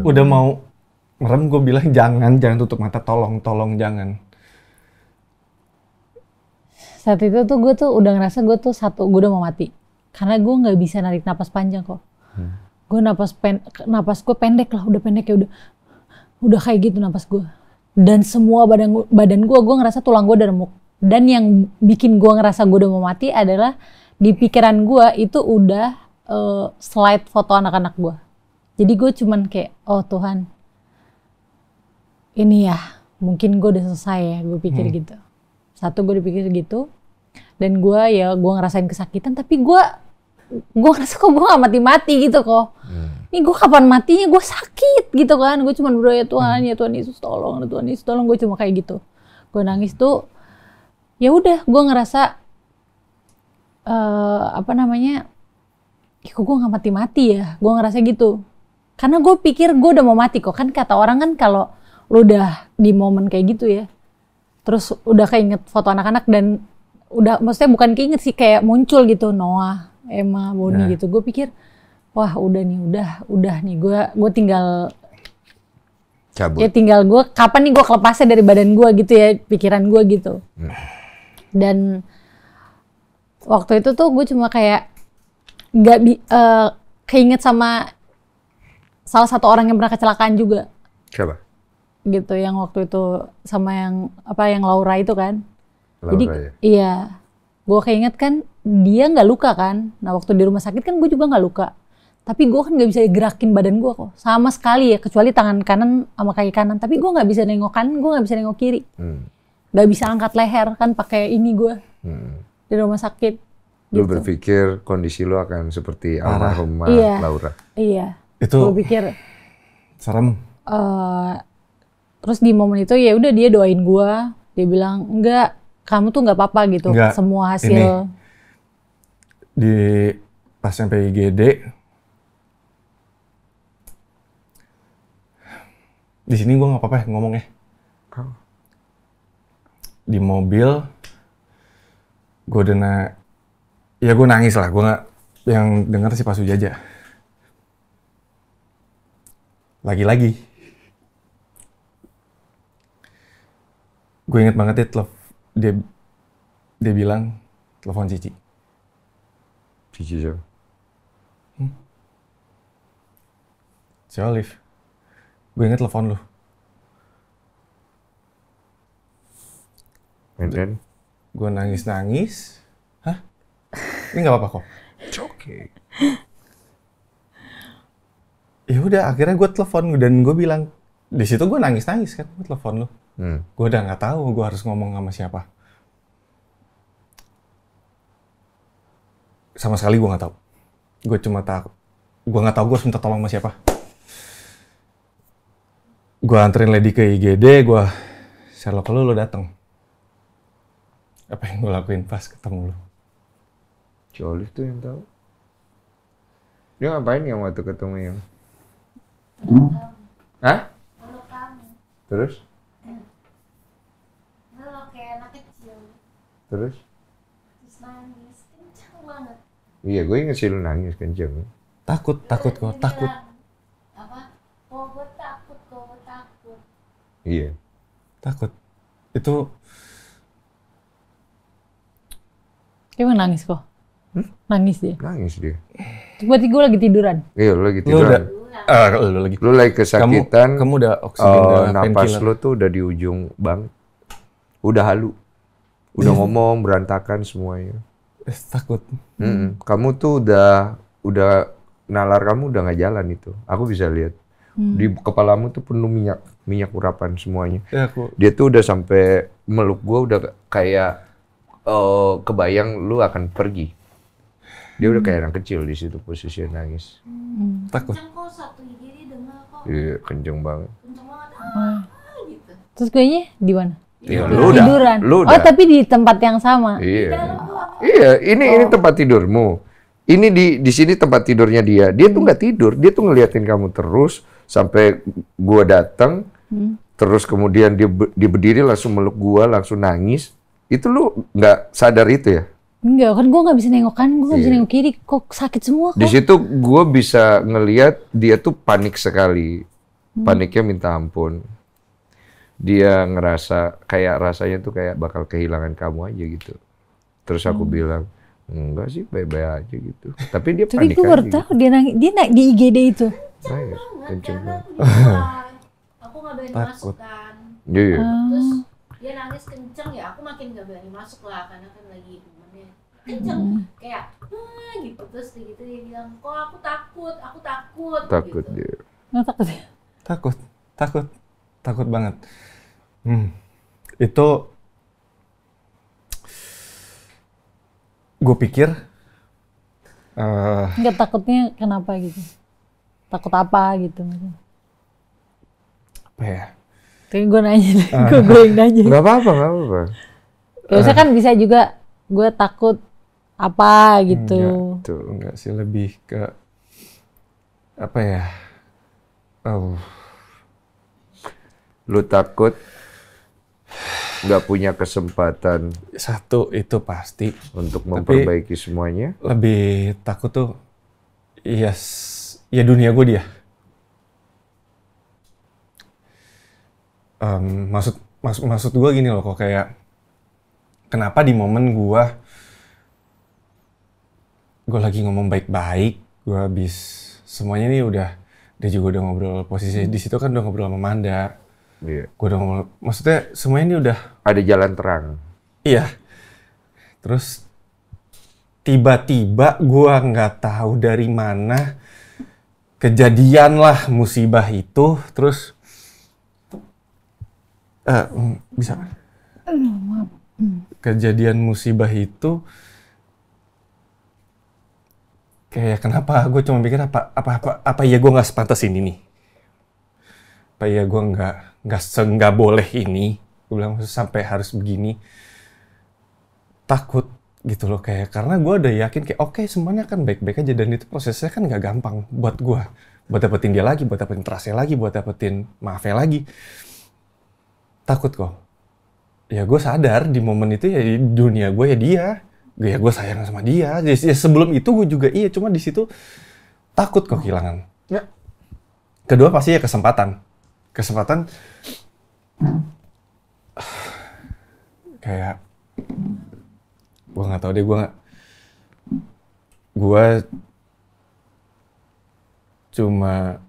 Udah mau merem, gue bilang jangan tutup mata, tolong jangan. Saat itu tuh gue tuh udah ngerasa gue udah mau mati. Karena gue nggak bisa narik napas panjang kok. Gue napas gue pendek lah, udah pendek ya udah kayak gitu napas gue. Dan semua badan gue ngerasa tulang gue udah remuk. Dan yang bikin gue ngerasa gue udah mau mati adalah di pikiran gue itu udah slide foto anak-anak gue. Jadi gue cuman kayak, oh Tuhan, ini ya mungkin gue udah selesai ya, gue pikir gitu. Satu gue dipikir gitu, dan gue ngerasain kesakitan, tapi gue ngerasa kok gue gak mati-mati gitu kok. Ini gue kapan matinya, gue sakit gitu kan. Gue cuma berdoa ya Tuhan Yesus tolong, Tuhan Yesus tolong. Gue cuma kayak gitu. Gue nangis tuh, ya udah gue ngerasa kok gue gak mati-mati ya. Gue ngerasa gitu. Karena gue pikir gue udah mau mati kok. Kan kata orang kan kalau lu udah di momen kayak gitu ya, terus udah keinget foto anak-anak dan udah, maksudnya bukan keinget sih, kayak muncul gitu Noah, Emma, Boni gitu. Gue pikir wah udah nih gue tinggal cabut. Ya tinggal gue kapan nih gue kelepasnya dari badan gue gitu ya, pikiran gue gitu. Dan waktu itu tuh gue cuma kayak keinget sama salah satu orang yang pernah kecelakaan juga. Siapa? Gitu, yang waktu itu sama yang Laura itu kan. Laura, jadi ya? iya, gue keinget kan dia nggak luka kan. Nah waktu di rumah sakit kan gue juga nggak luka. Tapi gue kan nggak bisa gerakin badan gue kok sama sekali ya, kecuali tangan kanan sama kaki kanan. Tapi gue nggak bisa nengok kanan, gue nggak bisa nengok kiri, nggak bisa angkat leher kan pakai ini gue di rumah sakit. Lu gitu. berpikir kondisi lu akan seperti almarhumah Laura? Iya. Itu Gue pikir serem. Terus di momen itu ya udah dia doain gue, dia bilang enggak, kamu tuh nggak apa-apa gitu. Enggak, semua hasil di pas sampai IGD di sini gue nggak apa-apa ya ngomongnya. Di mobil gue ya gue nangis lah, gue nggak, yang denger si Pak Sujaja lagi-lagi. Gue inget banget dia bilang telepon Cici. Cici siapa? Si Olive. Gue inget telepon lu. And then? Gue nangis-nangis. Hah? Ini nggak apa-apa kok. It's okay. Ya udah, akhirnya gue telepon dan gue bilang, di situ gue nangis-nangis kan, gue telepon lu. Gue udah nggak tahu gue harus ngomong sama siapa. Sama sekali gue nggak tahu. Gue cuma tahu, gue nggak tahu gue harus minta tolong sama siapa. Gue anterin Lady ke IGD, gue Sherlock lu datang. Apa yang gue lakuin pas ketemu lu? Si Olive tuh yang tahu. Dia ngapain yang waktu ketemu yang? Hah? Peluk kamu. Terus? Peluk kayak anak kecil. Terus? Terus nangis. Kencang banget. Iya, gue inget sih lu nangis kenceng. Takut kok, Dia takut. bilang, apa? Oh, gue takut, kok gue takut. Iya. Takut. Itu dia emang nangis kok. Nangis dia. Nangis dia. Berarti gue lagi tiduran. Iya, lu lagi lu udah, tiduran. lu lagi. Lu lagi kesakitan. Kamu udah oksigen, udah napas painkiller. lu tuh udah di ujung banget. Udah halu. Udah ngomong berantakan semuanya. Takut. Kamu tuh udah nalar kamu udah nggak jalan itu. Aku bisa lihat. Di kepalamu tuh penuh minyak urapan semuanya. Ya, aku Dia tuh udah sampai meluk gua udah kayak kebayang lu akan pergi. Dia udah kayak anak kecil di situ posisinya nangis. takut. Kencang kok, satu gigi dengar kok. Iya, kenceng banget. Kencang banget. Gitu. Terus gue di mana? Iya, lu udah. Tiduran. Lu udah. Oh tapi di tempat yang sama. Iya. Iya, ini tempat tidurmu. Ini di sini tempat tidurnya dia. Dia tuh nggak tidur, dia tuh ngeliatin kamu terus sampai gua datang. Terus kemudian dia berdiri langsung meluk gua, langsung nangis. Itu lu nggak sadar itu ya? Enggak, kan gue nggak bisa nengok kanan, gue nggak bisa nengok kiri, kok sakit semua kok. Di situ gua bisa ngeliat dia tuh panik sekali. Paniknya minta ampun. Dia ngerasa kayak rasanya tuh kayak bakal kehilangan kamu aja gitu. Terus aku bilang, enggak sih, baik-baik aja gitu. Tapi dia Tapi panik gue baru aja. tahu dia naik di IGD itu. Nangis, kenceng Karena banget. aku di luar. Aku nggak berani masuk kan. Iya. Terus dia nangis kenceng ya, aku makin nggak berani masuk lah karena kan lagi momennya kenceng kayak gitu. Terus gitu dia bilang, kok aku takut Takut gitu. dia. Nggak takut ya? Takut banget. Itu gue pikir Nggak takutnya kenapa gitu? Takut apa gitu? apa ya? Tapi gue nanya deh, gue yang nanya. Nggak apa-apa, nggak apa-apa. Biasanya kan bisa juga gue takut apa gitu. Enggak sih, lebih ke apa ya? Lu takut nggak punya kesempatan Satu itu pasti. untuk memperbaiki semuanya. Lebih takut tuh, ya dunia gue dia. Maksud gue gini loh, kok kayak kenapa di momen gue gue lagi ngomong baik-baik, gue habis semuanya nih dia juga udah ngobrol, posisi di situ kan udah ngobrol sama Manda. Iya. Gue udah ngobrol, maksudnya semuanya ini udah Ada jalan terang. iya. Terus tiba-tiba gue nggak tahu dari mana kejadian lah musibah itu, terus bisa kejadian musibah itu kayak kenapa gue cuma mikir apa ya gue nggak sepantas ini nih, apa ya gue nggak boleh ini, gue bilang sampai harus begini, takut gitu loh, kayak karena gue udah yakin kayak oke, semuanya kan baik-baik aja, dan itu prosesnya kan nggak gampang buat gue, buat dapetin dia lagi, buat dapetin trustnya lagi, buat dapetin maafnya lagi. Takut kok. Ya gue sadar di momen itu ya di dunia gue ya dia, ya gue sayang sama dia. Ya sebelum itu gue juga iya, cuma di situ takut kok kehilangan. Ya. Kedua pasti ya kesempatan kayak gue nggak tahu deh, gue cuma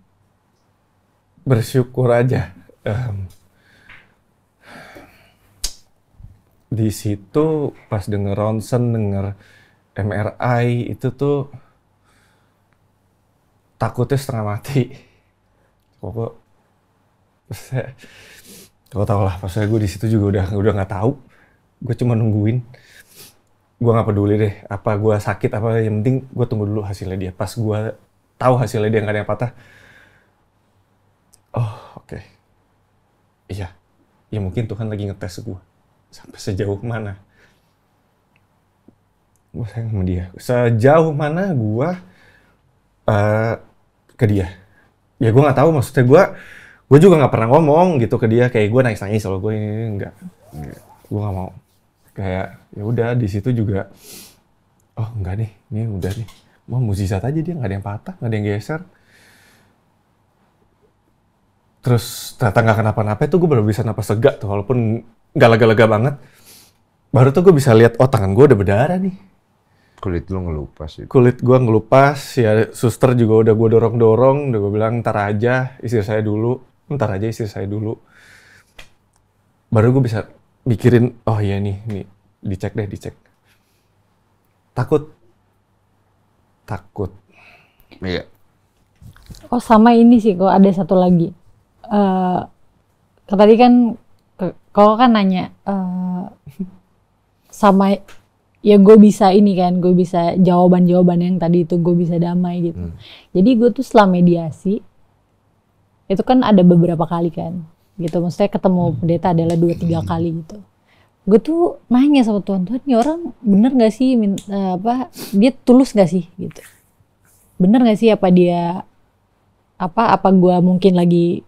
bersyukur aja. Di situ pas denger ronsen, denger MRI itu tuh takutnya setengah mati. Kok tau lah, pas gue di situ juga udah nggak tahu. Gue cuma nungguin. Gue nggak peduli deh apa gue sakit apa, yang penting gue tunggu dulu hasilnya dia. Pas gue tahu hasilnya dia nggak ada yang patah, oh oke. Iya, ya mungkin Tuhan lagi ngetes gue sampai sejauh mana gue sayang sama dia, sejauh mana gue ke dia. Ya gue nggak tahu, maksudnya gue juga nggak pernah ngomong gitu ke dia kayak gue nangis kalau gue ini enggak, gue nggak mau. Kayak ya udah di situ juga, oh enggak nih, ini udah nih, mau mukjizat aja dia, nggak ada yang patah, nggak ada yang geser. Terus ternyata nggak kenapa-napa, itu gue baru bisa napas lega tuh, walaupun nggak lega-lega banget. Baru tuh gue bisa lihat, oh tangan gue udah berdarah nih. Kulit lu ngelupas itu. Kulit gue ngelupas, ya suster juga udah gue dorong-dorong, udah gue bilang ntar aja istri saya dulu. Baru gue bisa mikirin, oh iya nih dicek. Takut. Iya. Oh sama ini sih, kok ada satu lagi. Tadi kan kau kan nanya sama ya gue bisa ini kan, gue bisa jawaban yang tadi itu gue bisa damai gitu. Jadi gue tuh setelah mediasi itu kan ada beberapa kali kan gitu, maksudnya ketemu pendeta adalah 2-3 kali gitu. Gue tuh nanya sama Tuhan, ini orang bener gak sih dia tulus gak sih gitu, bener gak sih apa dia apa gue mungkin lagi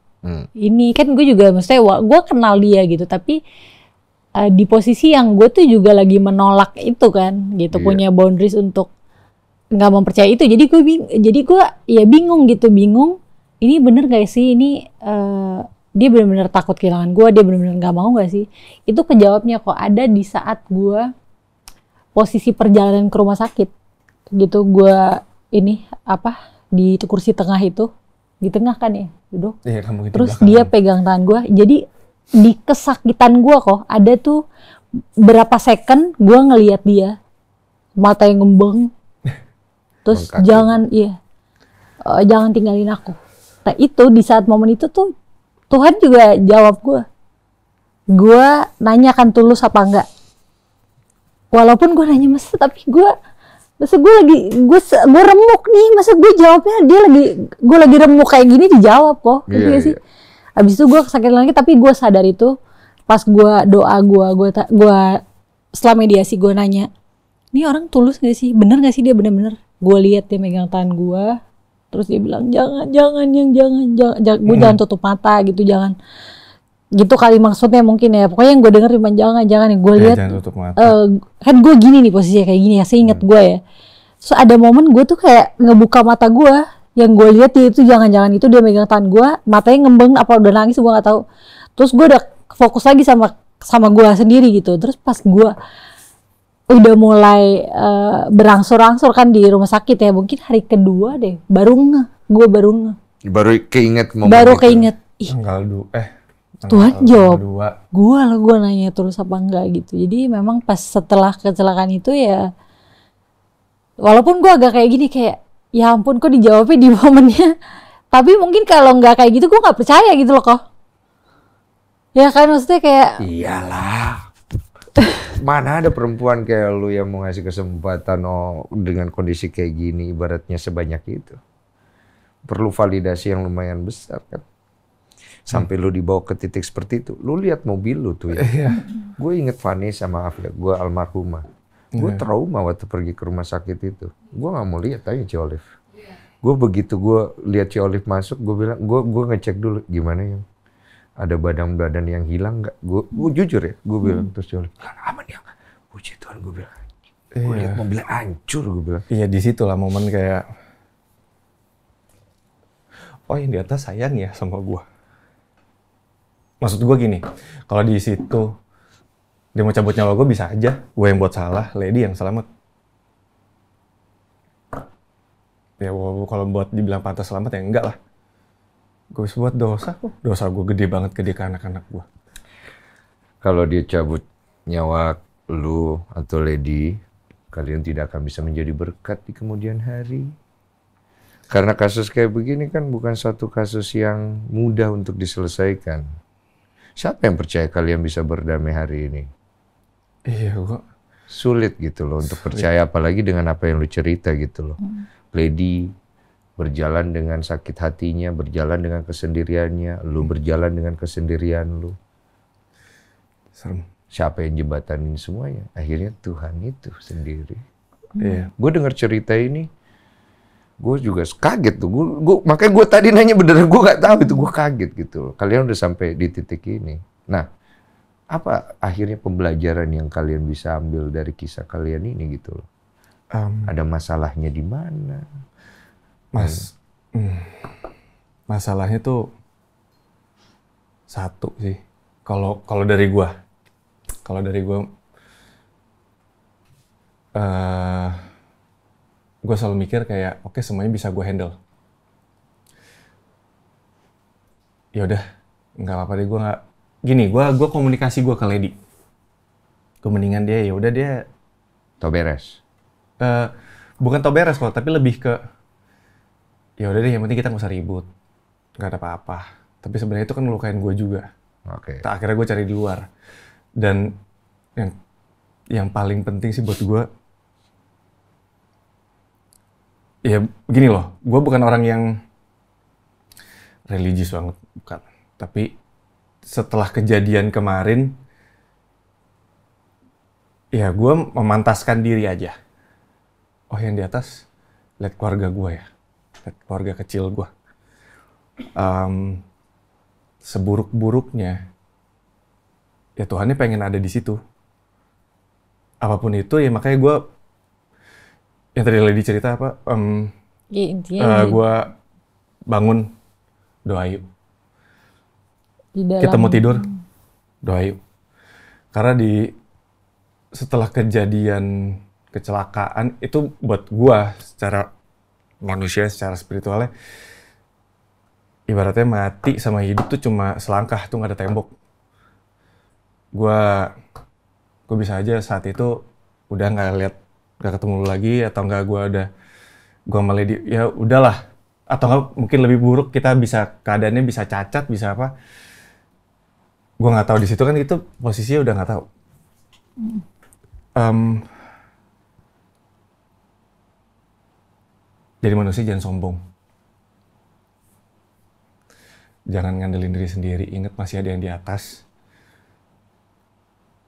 ini kan, gue juga maksudnya gue kenal dia gitu, tapi di posisi yang gue tuh juga lagi menolak itu kan gitu, punya boundaries untuk nggak mempercayai itu. Jadi gue bingung ini bener gak sih, ini dia benar-benar takut kehilangan gue, dia benar-benar nggak mau gak sih. Itu kejawabnya kok ada di saat gue posisi perjalanan ke rumah sakit gitu. Gue di kursi tengah itu, di tengah kan ya duduk, terus dia pegang tangan gue. Jadi di kesakitan gue kok ada tuh berapa second gue ngelihat dia mata yang ngembang, terus jangan tinggalin aku. Nah itu di saat momen itu tuh Tuhan juga jawab gue nanya kan tulus apa enggak, walaupun gue nanya masa gue remuk nih, masa gue jawabnya gue lagi remuk kayak gini dijawab kok. Iya sih. Abis itu gue kesakitan lagi, tapi gue sadar itu pas gue doa gue setelah mediasi gue nanya, ini orang tulus gak sih, bener gak sih dia bener-bener. Gue lihat dia megang tangan gue, terus dia bilang jangan gue jangan tutup mata gitu, jangan gitu kali maksudnya mungkin ya, pokoknya yang gue denger cuma jangan yang gue lihat kan gue gini nih posisinya kayak gini ya, seinget gue ya. So ada momen gue tuh kayak ngebuka mata gue, yang gue lihat itu jangan itu dia megang tangan gue, matanya ngembeng apa udah nangis gue nggak tahu. Terus gue udah fokus lagi sama gue sendiri gitu. Terus pas gue udah mulai berangsur-angsur kan di rumah sakit ya, mungkin hari kedua deh gue baru keinget momen baru itu. keinget tanggal Tuhan jawab 2. gue nanya terus apa enggak gitu. Jadi memang pas setelah kecelakaan itu ya, walaupun gue agak kayak gini, kayak ya ampun kok dijawabnya di momennya, tapi mungkin kalau nggak kayak gitu gue nggak percaya gitu loh kok. Ya kan, maksudnya kayak Iyalah. Mana ada perempuan kayak lu yang mau ngasih kesempatan dengan kondisi kayak gini, ibaratnya sebanyak itu. Perlu validasi yang lumayan besar kan. Sampai lu dibawa ke titik seperti itu. Lu lihat mobil lu tuh ya. Gue inget Vanessa, maaf ya, gue almarhumah. Gue trauma waktu pergi ke rumah sakit itu. Gue gak mau lihat aja Ci Olive. Gue begitu gue lihat Ci Olive masuk, gue bilang, gue ngecek dulu gimana ya. Ada badan-badan yang hilang nggak? Gue jujur ya, gue bilang terus Ci Olive, aman ya? Puji Tuhan, gue bilang. Gue lihat mobilnya hancur, gue bilang. Iya, di situ lah momen kayak, oh yang di atas sayang ya sama gue. Maksud gue gini, kalau di situ dia mau cabut nyawa gue, bisa aja gue yang buat salah, Lady yang selamat. Ya kalau buat dibilang pantas selamat ya enggak lah. Gue buat dosa kok. Dosa gue gede banget ke anak-anak gue. Kalau dia cabut nyawa lu atau Lady, kalian tidak akan bisa menjadi berkat di kemudian hari. Karena kasus kayak begini kan bukan satu kasus yang mudah untuk diselesaikan. Siapa yang percaya kalian bisa berdamai hari ini? Iya, gue Sulit gitu loh untuk percaya, apalagi dengan apa yang lu cerita gitu loh. Lady berjalan dengan sakit hatinya, berjalan dengan kesendiriannya, lu berjalan dengan kesendirian lu. serem. Siapa yang jembatanin semuanya? Akhirnya Tuhan itu sendiri. Iya. Gue dengar cerita ini, gue juga kaget tuh. Makanya gue tadi nanya beneran, gue nggak tahu itu, gue kaget gitu. Kalian udah sampai di titik ini. Nah, apa akhirnya pembelajaran yang kalian bisa ambil dari kisah kalian ini gitu loh? Ada masalahnya di mana? Masalahnya tuh satu sih. Kalau dari gue, gue selalu mikir kayak, oke, semuanya bisa gue handle. Ya udah, nggak apa-apa deh, gue nggak gini. Gue komunikasi gue ke Lady. Mendingan dia, ya udah dia Tau beres. bukan tau beres kok, tapi lebih ke ya udah deh, yang penting kita nggak usah ribut, nggak ada apa-apa. Tapi sebenarnya itu kan ngelukain gue juga. Oke. Akhirnya gue cari di luar. Dan yang paling penting sih buat gue, ya begini loh, gue bukan orang yang religius banget, bukan. Tapi setelah kejadian kemarin, ya gue memantaskan diri aja. Oh, yang di atas, lihat keluarga gue ya. Lihat keluarga kecil gue. Seburuk-buruknya, ya Tuhannya pengen ada di situ. Apapun itu, ya makanya gue, yang tadi Lady cerita apa, ya intinya gue bangun, doa yuk. di dalam Kita mau tidur, doa yuk. Karena setelah kejadian kecelakaan itu buat gua secara manusia, secara spiritualnya, ibaratnya mati sama hidup tuh cuma selangkah, tuh nggak ada tembok. Gua bisa aja saat itu udah nggak ketemu lu lagi, atau nggak gua malah ya udahlah, atau nggak mungkin lebih buruk, kita bisa keadaannya bisa cacat, bisa apa. Gua nggak tahu, di situ kan itu posisinya udah nggak tahu. Jadi manusia jangan sombong. Jangan ngandelin diri sendiri. Ingat masih ada yang di atas.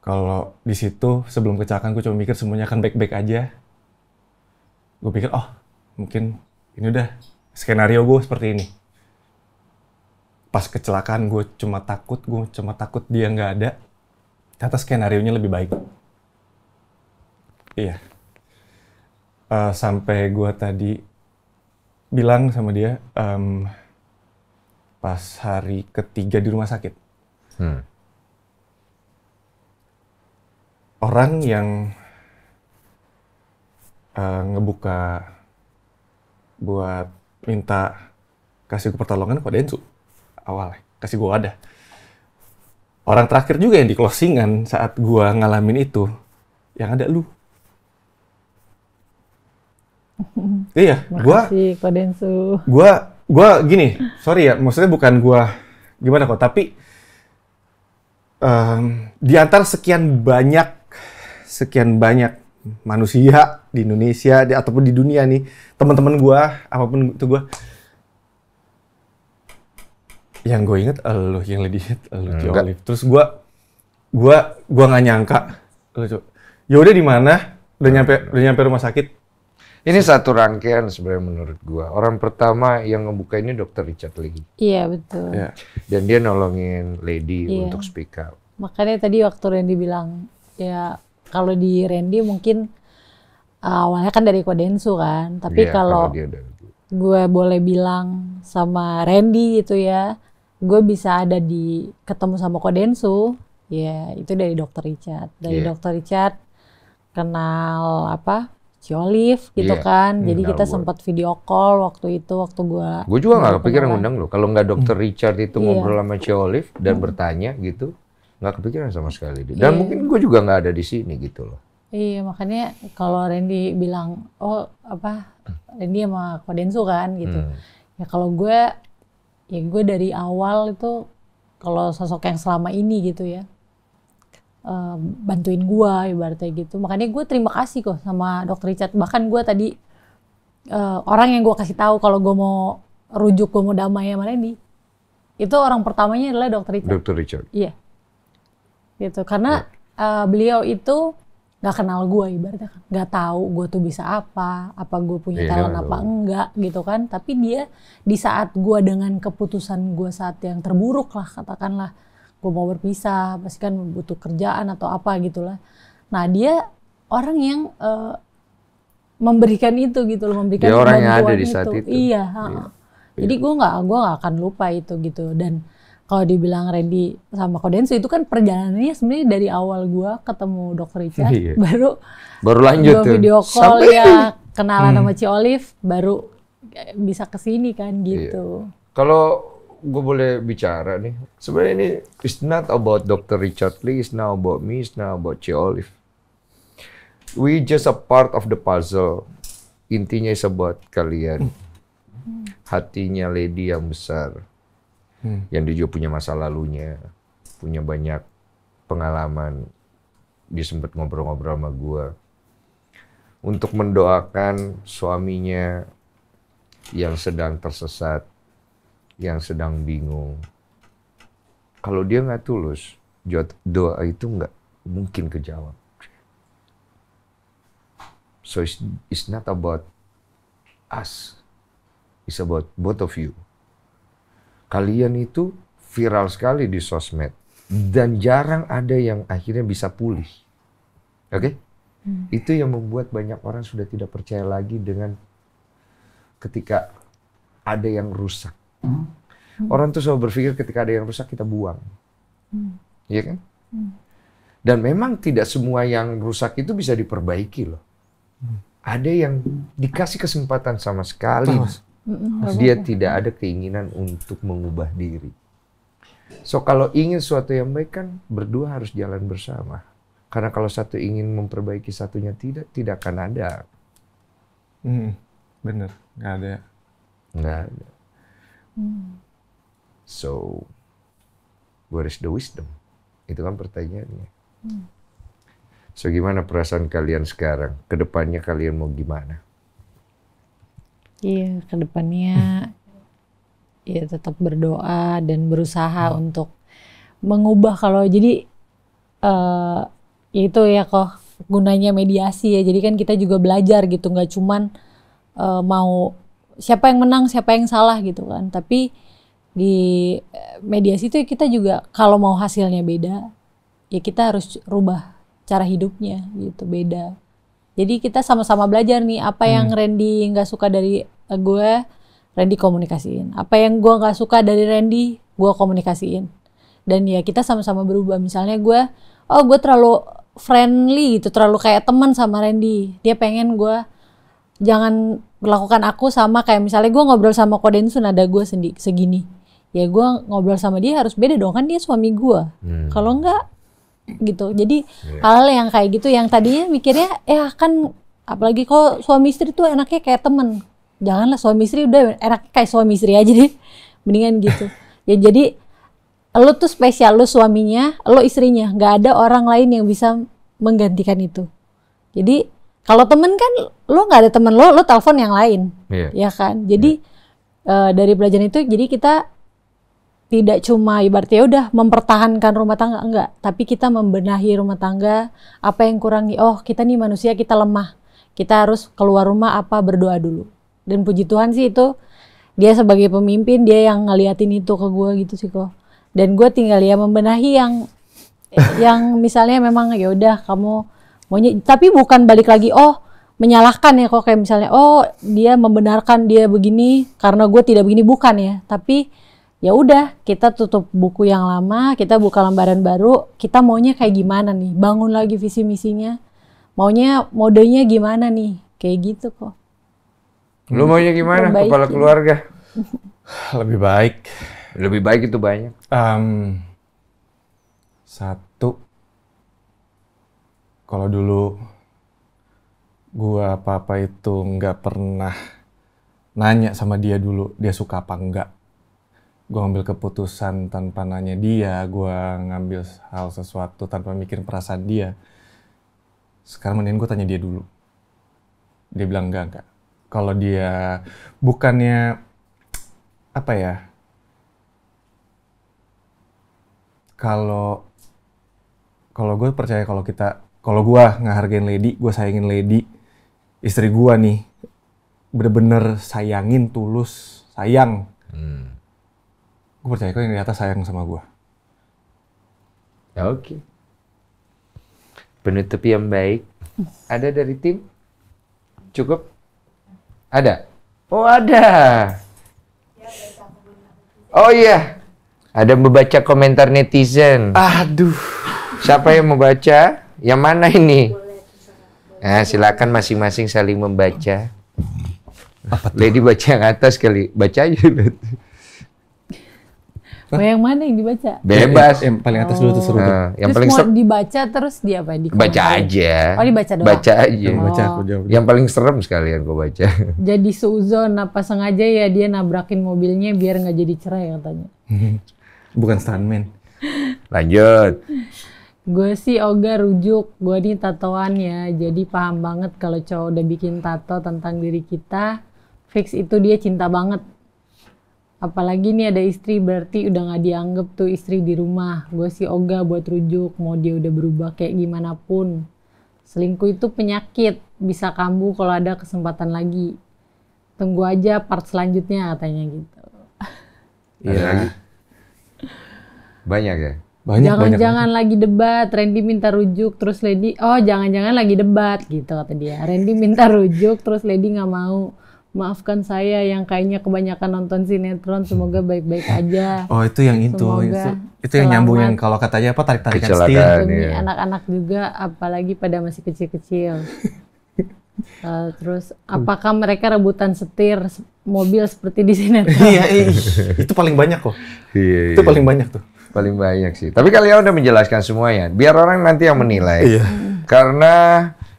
Kalau di situ sebelum kecelakaan gue cuma mikir semuanya akan baik-baik aja. Gue pikir, oh mungkin ini udah skenario gue seperti ini. Pas kecelakaan gue cuma takut dia nggak ada. Ternyata skenarionya lebih baik. Iya. Sampai gue tadi bilang sama dia pas hari ketiga di rumah sakit. Orang yang ngebuka buat minta kasih gue pertolongan ke Densu awalnya, kasih gue wadah. Orang terakhir juga yang di closingan saat gue ngalamin itu, yang ada lu. Iya, Makasih Ko Densu. Gue gini, sorry ya, maksudnya bukan gue gimana kok, tapi di antara sekian banyak manusia di Indonesia ataupun di dunia nih, teman-teman gue, apapun itu gue, yang gue inget lu yang lady hit, lu Olive. Terus gue nggak nyangka, ya udah di mana, udah nyampe rumah sakit. Ini satu rangkaian sebenarnya menurut gue. Orang pertama yang ngebuka ini Dr. Richard Lee. Iya betul. Ya. Dan dia nolongin Lady untuk speak up. Makanya tadi waktu Randy bilang, ya kalau di Randy mungkin awalnya kan dari Ko Densu kan. Tapi kalau gue boleh bilang sama Randy gitu ya, gue bisa ada ketemu sama Ko Densu, ya itu dari Dr. Richard. Dari Dr. Richard kenal Olive gitu kan. Jadi kita sempat video call waktu itu, waktu gue juga nggak kepikiran ngundang lo. Kalau nggak Dr. Richard itu ngobrol sama Olive dan bertanya gitu, nggak kepikiran sama sekali. Dan mungkin gue juga nggak ada di sini gitu loh. Iya, makanya kalau Randy bilang, Randy sama Ko Densu kan gitu. Ya kalau gue dari awal itu, kalau sosok yang selama ini gitu ya, bantuin gue ibaratnya gitu. Makanya gue terima kasih kok sama Dr. Richard. Bahkan gue tadi orang yang gue kasih tahu kalau gue mau rujuk, gue mau damai sama Randy, itu orang pertamanya adalah Dr. Richard. Dr. Richard. Iya. Gitu. Karena beliau itu nggak kenal gue ibaratnya, nggak tahu gue tuh bisa apa gue punya talent apa enggak gitu kan. Tapi dia di saat gue dengan keputusan gue saat yang terburuk lah katakanlah, gue mau berpisah, pasti kan butuh kerjaan atau apa gitulah. Nah dia orang yang memberikan itu gitu loh, memberikan dia orang yang ada di itu. saat itu. Iya. Jadi gue nggak akan lupa itu gitu. Dan kalau dibilang Randy sama Ko Densu itu kan perjalanannya sebenarnya dari awal gue ketemu Dr. Richard, baru lanjut tuh video call ya, kenalan sama Olive, baru bisa kesini kan gitu. Kalau gue boleh bicara nih, sebenarnya ini it's not about Dr. Richard Lee, it's not about me, it's not about Olive. We just a part of the puzzle. Intinya is about kalian. Hatinya Lady yang besar. Yang dia juga punya masa lalunya, punya banyak pengalaman. Dia sempat ngobrol-ngobrol sama gue untuk mendoakan suaminya yang sedang tersesat, yang sedang bingung. Kalau dia nggak tulus, doa itu nggak mungkin kejawab. So it's not about us, it's about both of you. Kalian itu viral sekali di sosmed dan jarang ada yang akhirnya bisa pulih. Oke? Itu yang membuat banyak orang sudah tidak percaya lagi dengan ketika ada yang rusak. Orang tuh selalu berpikir ketika ada yang rusak kita buang. Iya kan? Dan memang tidak semua yang rusak itu bisa diperbaiki loh. Ada yang dikasih kesempatan sama sekali. Dia tidak ada keinginan untuk mengubah diri. So kalau ingin sesuatu yang baik kan berdua harus jalan bersama. Karena kalau satu ingin memperbaiki satunya tidak akan ada. Bener, nggak ada. Nggak ada. So, where is the wisdom? Itu kan pertanyaannya. So gimana perasaan kalian sekarang? Kedepannya kalian mau gimana? Iya, kedepannya ya tetap berdoa dan berusaha untuk mengubah. Kalau jadi itu ya kok gunanya mediasi ya. Jadi kan kita juga belajar gitu, nggak cuman mau siapa yang menang, siapa yang salah gitu kan. Tapi di mediasi itu kita juga kalau mau hasilnya beda, ya kita harus rubah cara hidupnya gitu, beda. Jadi kita sama-sama belajar nih, apa yang Randy nggak suka dari gue, Randy komunikasiin. Apa yang gue nggak suka dari Randy, gue komunikasiin. Dan ya kita sama-sama berubah. Misalnya gue terlalu friendly gitu, terlalu kayak teman sama Randy. Dia pengen gue jangan melakukan aku sama kayak misalnya gue ngobrol sama Kodensu nada gue segini. Ya gue ngobrol sama dia harus beda dong, kan dia suami gue. Kalau enggak gitu. Jadi hal yang kayak gitu yang tadinya mikirnya ya kan, apalagi kalau suami istri tuh enaknya kayak temen. Janganlah suami istri, udah enaknya kayak suami istri aja deh. Mendingan gitu. Ya jadi lo tuh spesial, lo suaminya, lo istrinya. Gak ada orang lain yang bisa menggantikan itu. Jadi kalau temen kan lo nggak ada temen lo telepon yang lain, ya kan. Jadi dari pelajaran itu jadi kita tidak cuma ibaratnya udah mempertahankan rumah tangga, enggak, tapi kita membenahi rumah tangga. Apa yang kurang nih? Oh, kita nih manusia, kita lemah, kita harus keluar rumah berdoa dulu. Dan puji Tuhan sih itu dia sebagai pemimpin, dia yang ngeliatin itu ke gue gitu sih kok. Dan gue tinggal ya membenahi yang misalnya memang ya udah kamu maunya, tapi bukan balik lagi menyalahkan ya kok, kayak misalnya dia membenarkan dia begini karena gue tidak begini, bukan ya. Tapi ya udah, kita tutup buku yang lama, kita buka lembaran baru, kita maunya kayak gimana nih, bangun lagi visi misinya, maunya modenya gimana nih, kayak gitu kok. Lu maunya gimana kepala keluarga? Lebih baik. Lebih baik itu banyak. Satu, kalau dulu gua apa-apa itu nggak pernah nanya sama dia dulu, dia suka apa enggak. Gua ngambil keputusan tanpa nanya dia, gua ngambil hal sesuatu tanpa mikirin perasaan dia. Sekarang mending gua tanya dia dulu. Dia bilang enggak. Kalau dia bukannya apa ya? Kalau gue percaya kalau gue ngehargain Lady, gue sayangin Lady, istri gue nih, bener-bener sayangin, tulus, sayang. Gue percaya kok yang di atas sayang sama gue. Ya, oke. Penutup yang baik. Ada dari tim? Cukup? Ada? Oh ada. Oh iya. Ada membaca komentar netizen. Aduh. Siapa yang membaca? Yang mana ini? Nah, silakan masing-masing saling membaca. Lady baca yang atas kali. Baca aja. Yang mana yang dibaca? Bebas. Yang paling atas dulu tuh seru tuh. Yang terus paling mau dibaca terus dia apa? Baca aja. Oh, dibaca doang? Baca aja. Baca aku jawab. Yang paling serem sekalian gue baca. Jadi seuzon apa sengaja ya dia nabrakin mobilnya biar nggak jadi cerai katanya. Bukan stuntman. Lanjut. Gue sih Oga rujuk, gue nih tatoan ya, jadi paham banget kalau cowok udah bikin tato tentang diri kita, fix itu dia cinta banget. Apalagi nih ada istri, berarti udah gak dianggap tuh istri di rumah. Gue sih Oga buat rujuk, mau dia udah berubah kayak gimana pun. Selingkuh itu penyakit, bisa kambuh kalau ada kesempatan lagi. Tunggu aja part selanjutnya katanya gitu. Iya. Banyak ya? Jangan-jangan lagi debat, Randy minta rujuk, terus Lady, jangan-jangan lagi debat gitu kata dia. Randy minta rujuk, terus Lady nggak mau. Maafkan saya yang kayaknya kebanyakan nonton sinetron, semoga baik-baik aja. Oh itu yang itu yang nyambung yang kalau katanya apa tarik-tarikan setir. Demi anak-anak juga, apalagi pada masih kecil-kecil. Terus apakah mereka rebutan setir mobil seperti di sinetron? Iya, itu paling banyak kok. Iya. Itu paling banyak tuh. Paling banyak sih. Tapi kalian udah menjelaskan semuanya. Biar orang nanti yang menilai. Iya. Karena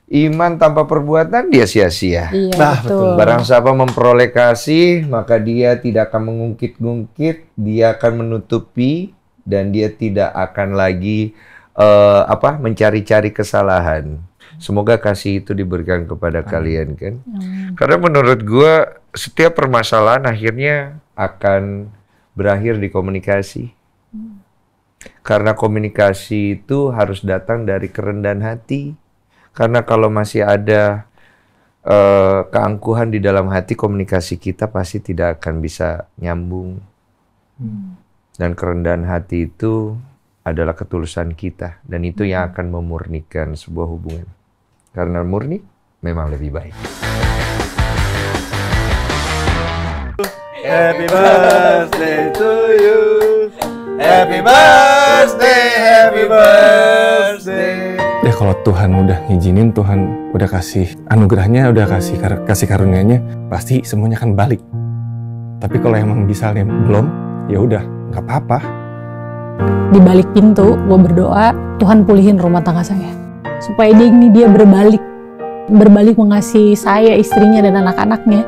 iman tanpa perbuatan dia sia-sia. Iya, betul. Barang siapa memperoleh kasih, maka dia tidak akan mengungkit-ungkit, dia akan menutupi, dan dia tidak akan lagi mencari-cari kesalahan. Semoga kasih itu diberikan kepada kalian kan. Karena menurut gue setiap permasalahan akhirnya akan berakhir di komunikasi. Karena komunikasi itu harus datang dari kerendahan hati. Karena kalau masih ada keangkuhan di dalam hati, komunikasi kita pasti tidak akan bisa nyambung. Dan kerendahan hati itu adalah ketulusan kita. Dan itu yang akan memurnikan sebuah hubungan. Karena murni memang lebih baik. Happy birthday to you. Happy birthday, happy birthday. kalau Tuhan udah ngizinin, Tuhan udah kasih anugerahnya, udah kasih karunia-Nya, pasti semuanya akan balik. Tapi kalau emang misalnya belum, ya udah, nggak apa-apa. Di balik pintu, gue berdoa Tuhan pulihin rumah tangga saya, supaya dia berbalik mengasihi saya, istrinya dan anak-anaknya.